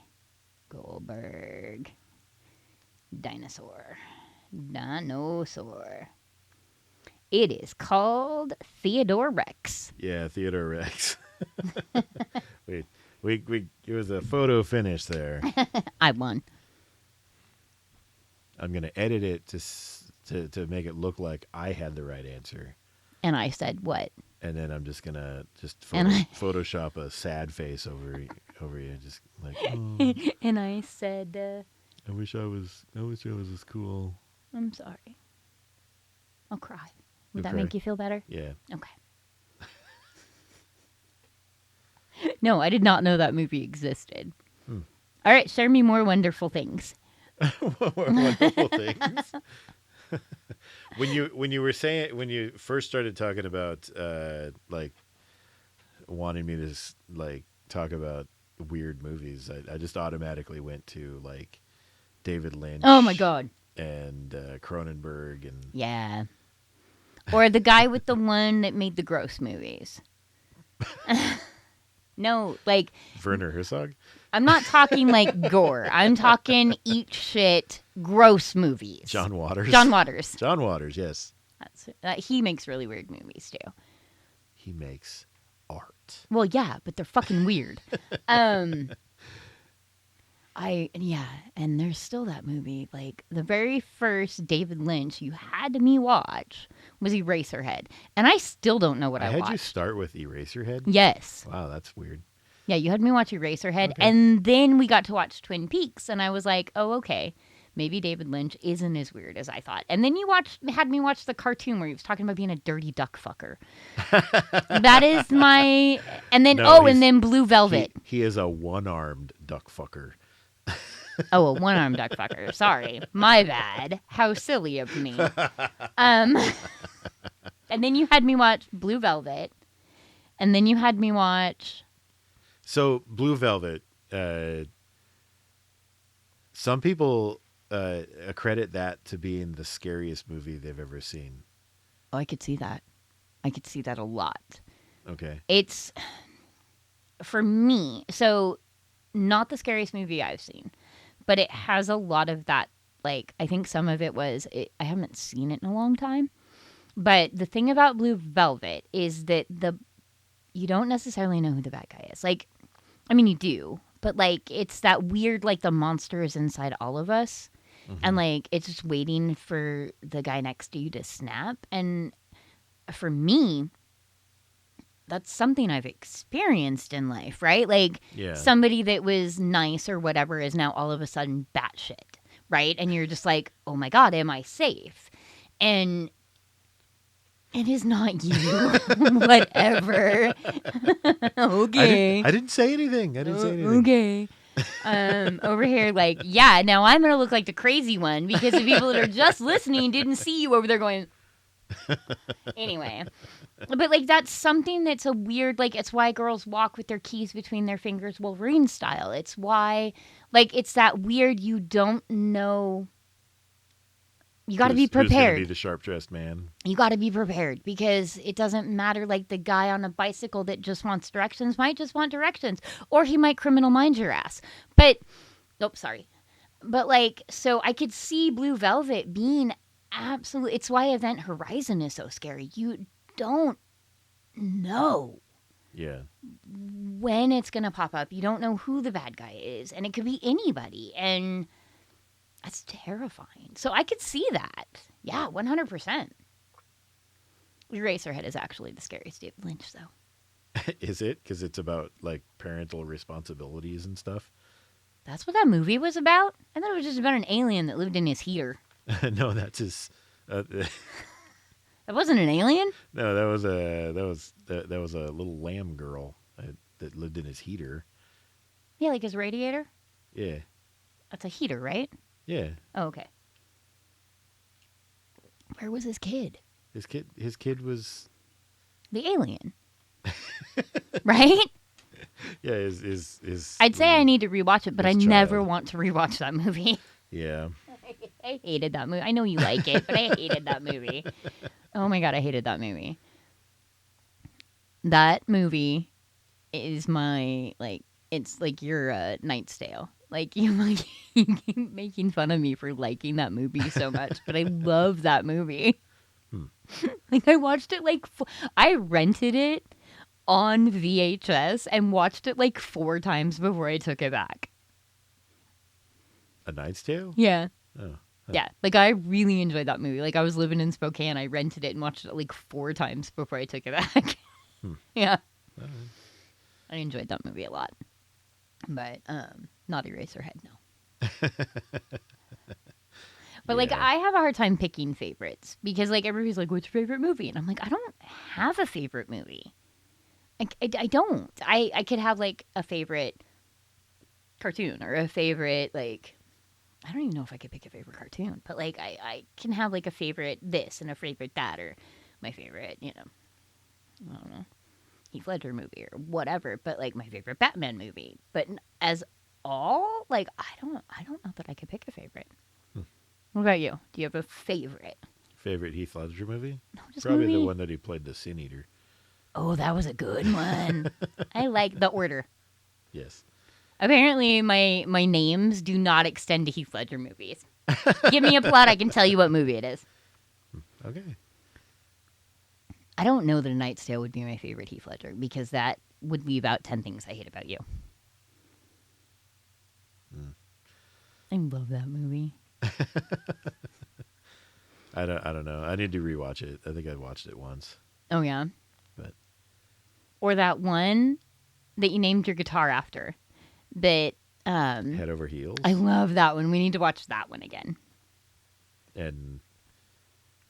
Goldberg. Dinosaur. It is called Theodore Rex. Yeah, Theodore Rex. Wait. It was a photo finish there. I won. I'm going to edit it to make it look like I had the right answer. And I said what? And then I'm just going to Photoshop a sad face over you. Just like, oh, And I said, I wish I was as cool. I'm sorry. I'll cry. Would that cry? make you feel better? Yeah. Okay. No, I did not know that movie existed. All right, share me more wonderful things. Wonderful things. When you first started talking about like wanting me to like talk about weird movies, I just automatically went to like David Lynch. Oh my God. And Cronenberg and Yeah. Or the guy with the one that made the gross movies. No, like Werner Herzog. I'm not talking like gore. I'm talking eat shit gross movies. John Waters. John Waters. John Waters, yes. He makes really weird movies too. He makes art. Well, yeah, but they're fucking weird. And there's still that movie. Like the very first David Lynch you had me watch was Eraserhead, and I still don't know what I watched. Had you start with Eraserhead? Yes. Wow, that's weird. Yeah, you had me watch Eraserhead, Okay. and then we got to watch Twin Peaks, and I was like, oh, okay. Maybe David Lynch isn't as weird as I thought. And then you had me watch the cartoon where he was talking about being a dirty duck fucker. That is my... And then, and then Blue Velvet. He is a one-armed duck fucker. Oh, a one-armed duck fucker. Sorry. My bad. How silly of me. And then you had me watch Blue Velvet. And then you had me watch... So, Blue Velvet, some people accredit that to being the scariest movie they've ever seen. Oh, I could see that. I could see that a lot. Okay. It's, for me, so not the scariest movie I've seen, but it has a lot of that, like, I think some of it was, I haven't seen it in a long time, but the thing about Blue Velvet is that you don't necessarily know who the bad guy is. Like, I mean, you do, but, like, it's that weird, like, the monster is inside all of us. And like it's just waiting for the guy next to you to snap. And for me, that's something I've experienced in life, right? Like somebody that was nice or whatever is now all of a sudden batshit, right? And you're just like, oh my God, am I safe? And it is not you. Whatever. Okay. I didn't say anything. Okay. Over here, like, yeah, now I'm going to look like the crazy one because the people that are just listening didn't see you over there going. Anyway. But, like, that's something that's a weird, like, it's why girls walk with their keys between their fingers Wolverine style. It's why, like, it's that weird you don't know. You got to be prepared. Who's going to be the sharp-dressed man? You got to be prepared because it doesn't matter. Like the guy on a bicycle that just wants directions might just want directions, or he might criminal mind your ass. But, sorry. But like, so I could see Blue Velvet being absolutely. It's why Event Horizon is so scary. You don't know. Yeah. When it's going to pop up. You don't know who the bad guy is, and it could be anybody. And that's terrifying. So I could see that. Yeah, 100%. Eraserhead is actually the scariest David Lynch, though. Is it? Because it's about, like, parental responsibilities and stuff? That's what that movie was about? I thought it was just about an alien that lived in his heater. No, that's his... That wasn't an alien? No, that was a little lamb girl that lived in his heater. Yeah, like his radiator? Yeah. That's a heater, right? Yeah. Oh, okay. Where was his kid? His kid was the alien. Right? Yeah, his I'd say I need to rewatch it, but I never want to rewatch that movie. Yeah. I hated that movie. I know you like it, but I hated that movie. Oh my God, I hated that movie. That movie is my, like, it's like your Knight's Tale. Like, you keep making fun of me for liking that movie so much, but I love that movie. Like, I watched it, like, I rented it on VHS and watched it, like, 4 times before I took it back. A Knight's Tale? Yeah. Oh. Huh. Yeah, like, I really enjoyed that movie. Like, I was living in Spokane. I rented it and watched it, like, 4 times before I took it back. Yeah. Right. I enjoyed that movie a lot. But, not Eraserhead, no. But, like, I have a hard time picking favorites. Because, like, everybody's like, what's your favorite movie? And I'm like, I don't have a favorite movie. I don't. I could have, like, a favorite cartoon or a favorite, like... I don't even know if I could pick a favorite cartoon. But, like, I can have, like, a favorite this and a favorite that. Or my favorite, you know... I don't know. Heath Ledger movie or whatever. But, like, my favorite Batman movie. But as... all, like, I don't know that I could pick a favorite. What about you? Do you have a favorite Heath Ledger movie? No, just probably movie. The one that he played the Sin Eater. Oh, that was a good one. I like The Order. Yes. Apparently my names do not extend to Heath Ledger movies. Give me a plot, I can tell you what movie it is. Okay. I don't know that A Knight's Tale would be my favorite Heath Ledger because that would leave out 10 Things I Hate About You. I love that movie. I don't know. I need to rewatch it. I think I watched it once. Oh yeah. But or that one that you named your guitar after. That Head Over Heels. I love that one. We need to watch that one again. And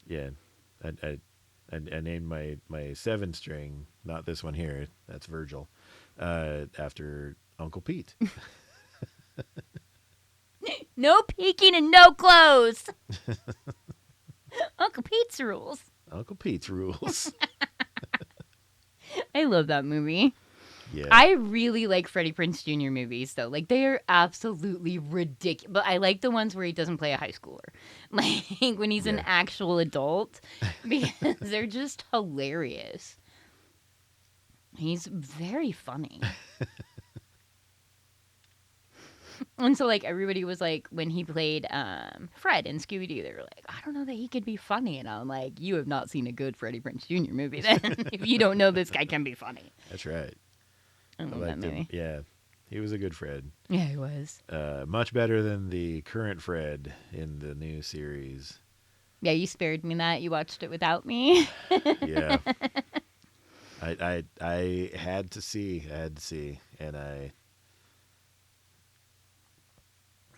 yeah, I named my 7-string, not this one here. That's Virgil. After Uncle Pete. No peeking and no clothes. Uncle Pete's rules. Uncle Pete's rules. I love that movie. Yeah. I really like Freddie Prinze Jr. movies, though. Like, they are absolutely ridiculous. But I like the ones where he doesn't play a high schooler. Like, when he's an actual adult. Because they're just hilarious. He's very funny. And so, like, everybody was like, when he played Fred in Scooby-Doo, they were like, I don't know that he could be funny. And I'm like, you have not seen a good Freddie Prinze Jr. movie then. If you don't know this guy can be funny. That's right. I love that movie. Yeah. He was a good Fred. Yeah, he was. Much better than the current Fred in the new series. Yeah, you spared me that. You watched it without me. Yeah. I had to see, and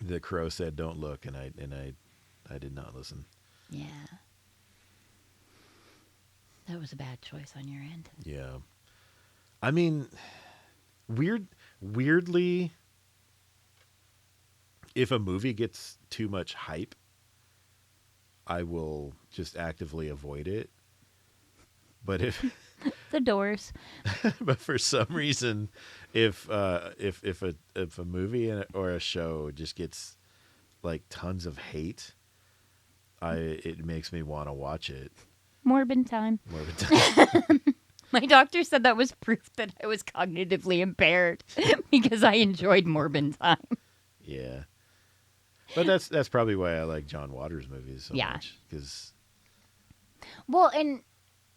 the crow said, "Don't look," and I did not listen. Yeah. That was a bad choice on your end. Yeah. I mean, weirdly, if a movie gets too much hype, I will just actively avoid it. But The Doors. but for some reason, if a movie or a show just gets like tons of hate, it makes me want to watch it. Morbid time. Morbid time. My doctor said that was proof that I was cognitively impaired because I enjoyed Morbid time. Yeah. But that's probably why I like John Waters movies so much. Well, and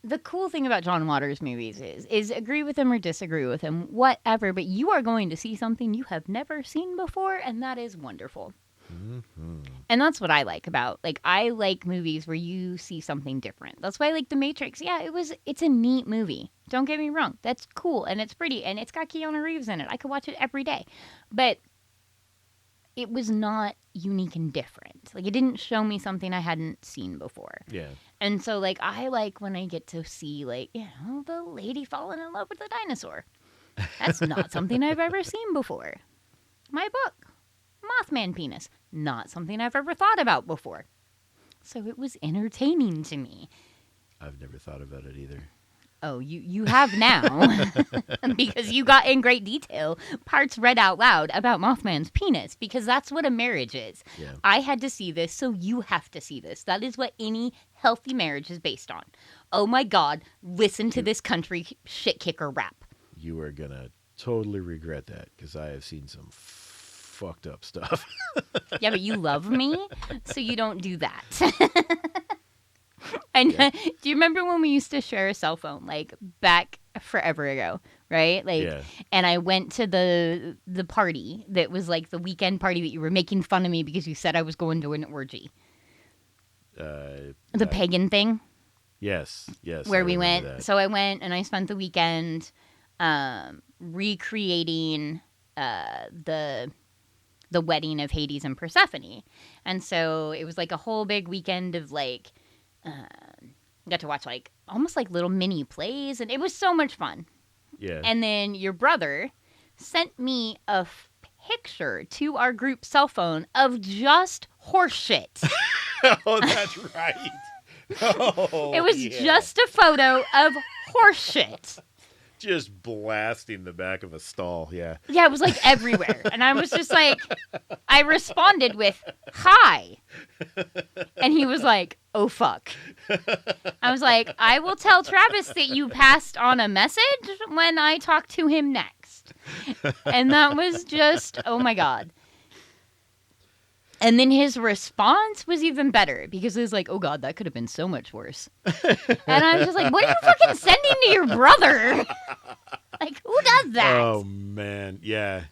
the cool thing about John Waters movies is agree with him or disagree with him, whatever, but you are going to see something you have never seen before, and that is wonderful. Mm-hmm. And that's what I like about, like, I like movies where you see something different. That's why I like The Matrix. Yeah, it's a neat movie. Don't get me wrong. That's cool, and it's pretty, and it's got Keanu Reeves in it. I could watch it every day. But it was not unique and different. Like, it didn't show me something I hadn't seen before. Yeah. And so, like, I like when I get to see, like, the lady falling in love with a dinosaur. That's not something I've ever seen before. My book, Mothman Penis, not something I've ever thought about before. So it was entertaining to me. I've never thought about it either. Oh, you have now, because you got in great detail parts read out loud about Mothman's penis, because that's what a marriage is. Yeah. I had to see this, so you have to see this. That is what any healthy marriage is based on. Oh my God, listen to this country shit kicker rap. You are going to totally regret that, because I have seen some fucked up stuff. Yeah, but you love me, so you don't do that. And Yeah. do you remember when we used to share a cell phone, like back forever ago, right? Like, Yeah. and I went to the party that was like the weekend party that you were making fun of me because you said I was going to an orgy, the pagan thing. Yes. Where I we remember went. that. So I went and I spent the weekend recreating the wedding of Hades and Persephone, and so it was like a whole big weekend of like. Got to watch like almost like little mini plays, and it was so much fun. Yeah. And then your brother sent me a picture to our group cell phone of just horse shit. Oh, that's right. Oh, It was just a photo of horse shit. just blasting the back of a stall. Yeah. Yeah, it was like everywhere. And I was just like, I responded with, hi. And he was like, oh, fuck. I was like, I will tell Travis that you passed on a message when I talk to him next. And that was just, oh my God. And then his response was even better because it was like, oh God, that could have been so much worse. And I was just like, what are you fucking sending to your brother? Like, who does that? Oh man, yeah.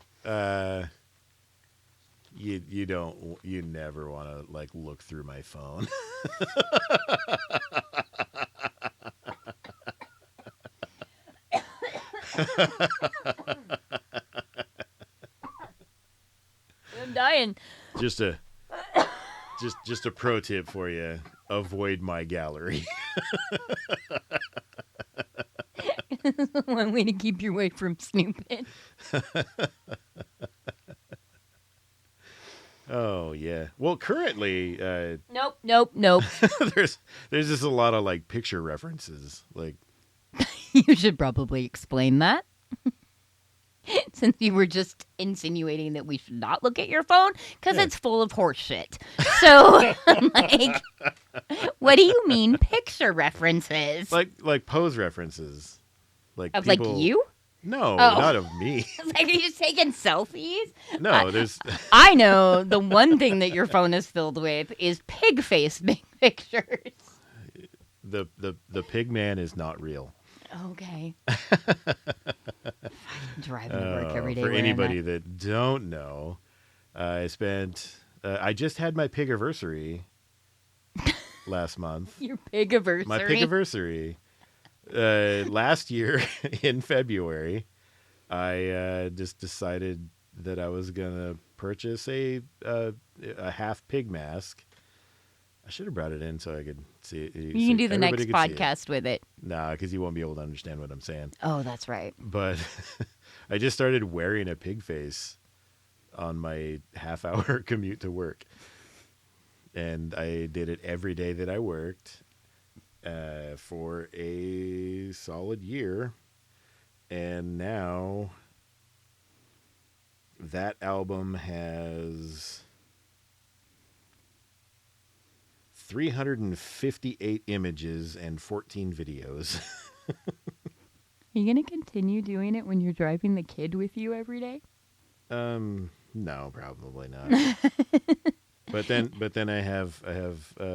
You never want to like look through my phone. I'm dying. Just a pro tip for you: avoid my gallery. One way to keep you away from snooping. Oh yeah. Well, currently, Nope. there's just a lot of like picture references. Like, You should probably explain that. Since you were just insinuating that we should not look at your phone because it's full of horse shit. So, like, what do you mean picture references? like pose references. Like Of people, like you? No, Oh. not of me. Like, are you just taking selfies? No, there's I know the one thing that your phone is filled with is pig face pictures. the pig man is not real. Okay. Driving to work every day. For wearing anybody that. that don't know, I just had my pigiversary last month. Your pigiversary. My pigiversary. Last year in February, I just decided that I was gonna purchase a half pig mask. I should have brought it in so I could see it. You can do the next podcast with it. Nah, because you won't be able to understand what I'm saying. Oh, that's right. But I just started wearing a pig face on my half-hour commute to work. And I did it every day that I worked for a solid year. And now that album has 358 images and 14 videos. Are you going to continue doing it when you're driving the kid with you every day? No, probably not. But then I have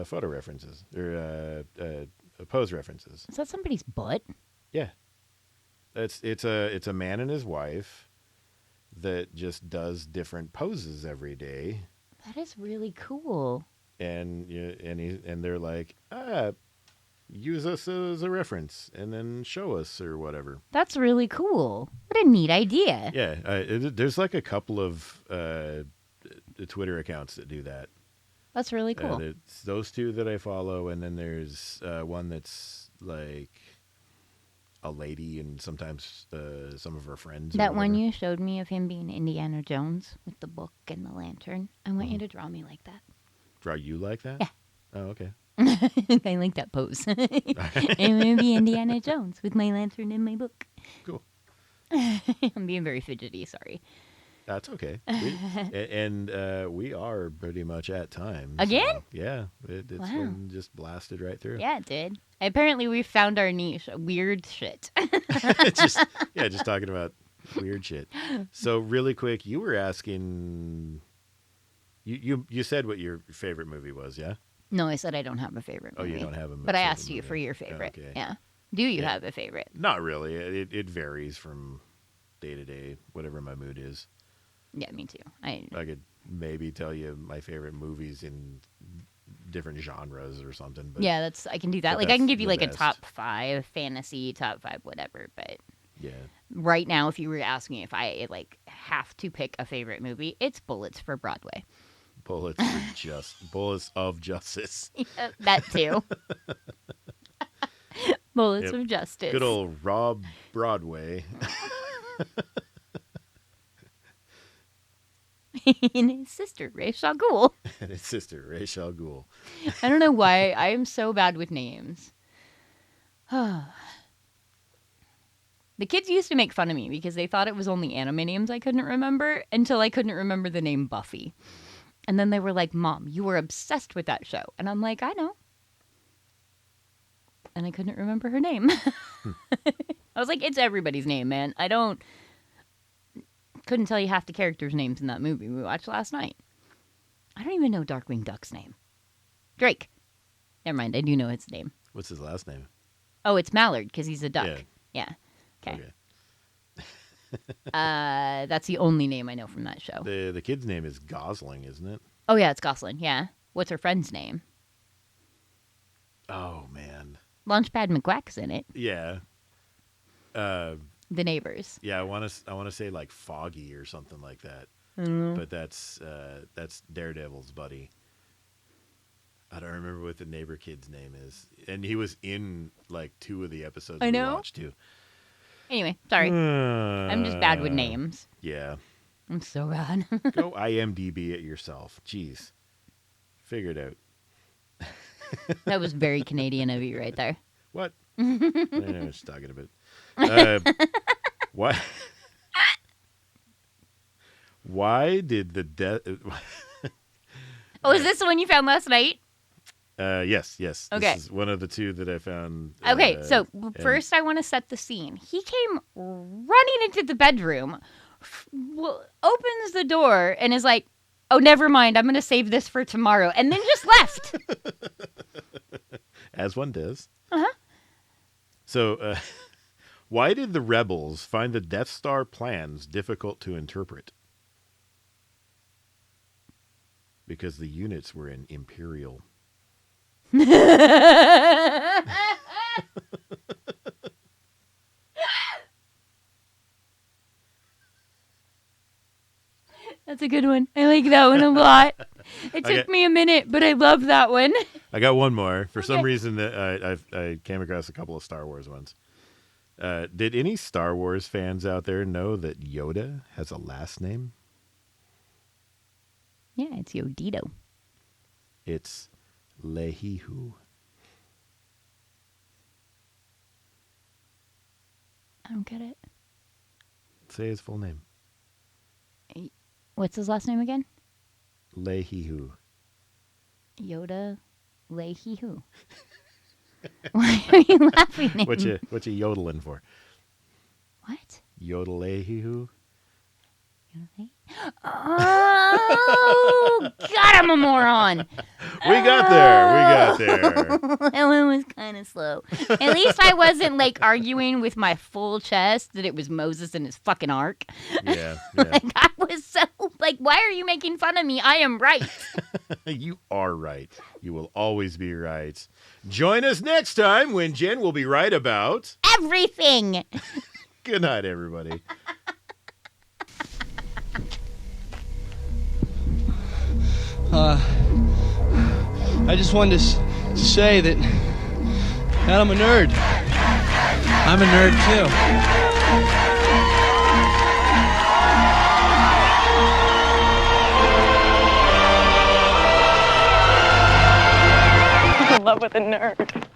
photo references or pose references. Is that somebody's butt? Yeah, it's a man and his wife that just does different poses every day. That is really cool. And they're like, use us as a reference, and then show us or whatever. That's really cool. What a neat idea. Yeah, there's like a couple of Twitter accounts that do that. That's really cool. It's those two that I follow, and then there's one that's like a lady, and sometimes some of her friends. That one you showed me of him being Indiana Jones with the book and the lantern. I want you to draw me like that. Draw you like that? Yeah. Oh, okay. I like that pose. I'm going to be Indiana Jones with my lantern and my book. Cool. I'm being very fidgety, sorry. That's okay. We are pretty much at time. Again? So, yeah. It's been just blasted right through. Yeah, it did. Apparently we found our niche, weird shit. just talking about weird shit. So really quick, you were asking... You said what your favorite movie was, yeah? No, I said I don't have a favorite movie. Oh, you don't have a movie. But I asked you for your favorite. Okay. Yeah. Do you have a favorite? Not really. It varies from day to day, whatever my mood is. Yeah, me too. I could maybe tell you my favorite movies in different genres or something. But yeah, I can do that. Like I can give you like best. a top 5 fantasy, top 5 whatever. But yeah, right now, if you were asking me if I like have to pick a favorite movie, it's Bullets for Broadway. Bullets of Justice. Yeah, that too. Bullets of Justice. Good old Rob Broadway. And his sister, Ra's al Ghul. And his sister, Ra's al Ghul. I don't know why. I am so bad with names. The kids used to make fun of me because they thought it was only anime names I couldn't remember until I couldn't remember the name Buffy. And then they were like, Mom, you were obsessed with that show. And I'm like, I know. And I couldn't remember her name. I was like, it's everybody's name, man. Couldn't tell you half the characters' names in that movie we watched last night. I don't even know Darkwing Duck's name. Drake. Never mind, I do know his name. What's his last name? Oh, it's Mallard, because he's a duck. Yeah. Okay. That's the only name I know from that show. The kid's name is Gosling, isn't it? Oh, yeah, it's Gosling, yeah. What's her friend's name? Oh, man. Launchpad McQuack's in it. Yeah. The neighbors. Yeah, I want to say like Foggy or something like that. Mm-hmm. But that's Daredevil's buddy. I don't remember what the neighbor kid's name is. And he was in like 2 of the episodes we watched too. Anyway, sorry. I'm just bad with names. Yeah. I'm so bad. Go IMDb it yourself. Jeez. Figure it out. That was very Canadian of you right there. What? I'm just talking about. What? Why did the death... Oh, is this the one you found last night? Yes. Okay. This is one of the 2 that I found. Okay, so first I want to set the scene. He came running into the bedroom, opens the door, and is like, oh, never mind, I'm going to save this for tomorrow, and then just left. As one does. Uh-huh. So Why did the rebels find the Death Star plans difficult to interpret? Because the units were in Imperial. That's a good one. I like that one a lot. It took me a minute, but I love that one. I got one more. For some reason, that I came across a couple of Star Wars ones. Did any Star Wars fans out there know that Yoda has a last name? Yeah, it's Yodito. It's Lehihu. I don't get it. Say his full name. What's his last name again? Lehihu. Yoda Lehihu. Why are you laughing at me? What you yodeling for? What? Yodel-lehihu? Oh, God, I'm a moron. We got there. That one was kind of slow. At least I wasn't like arguing with my full chest that it was Moses and his fucking ark. Yeah. Like, I was so like, why are you making fun of me? I am right. You are right. You will always be right. Join us next time when Jen will be right about everything. Good night, everybody. I just wanted to say that I'm a nerd. I'm a nerd too. I'm in love with a nerd.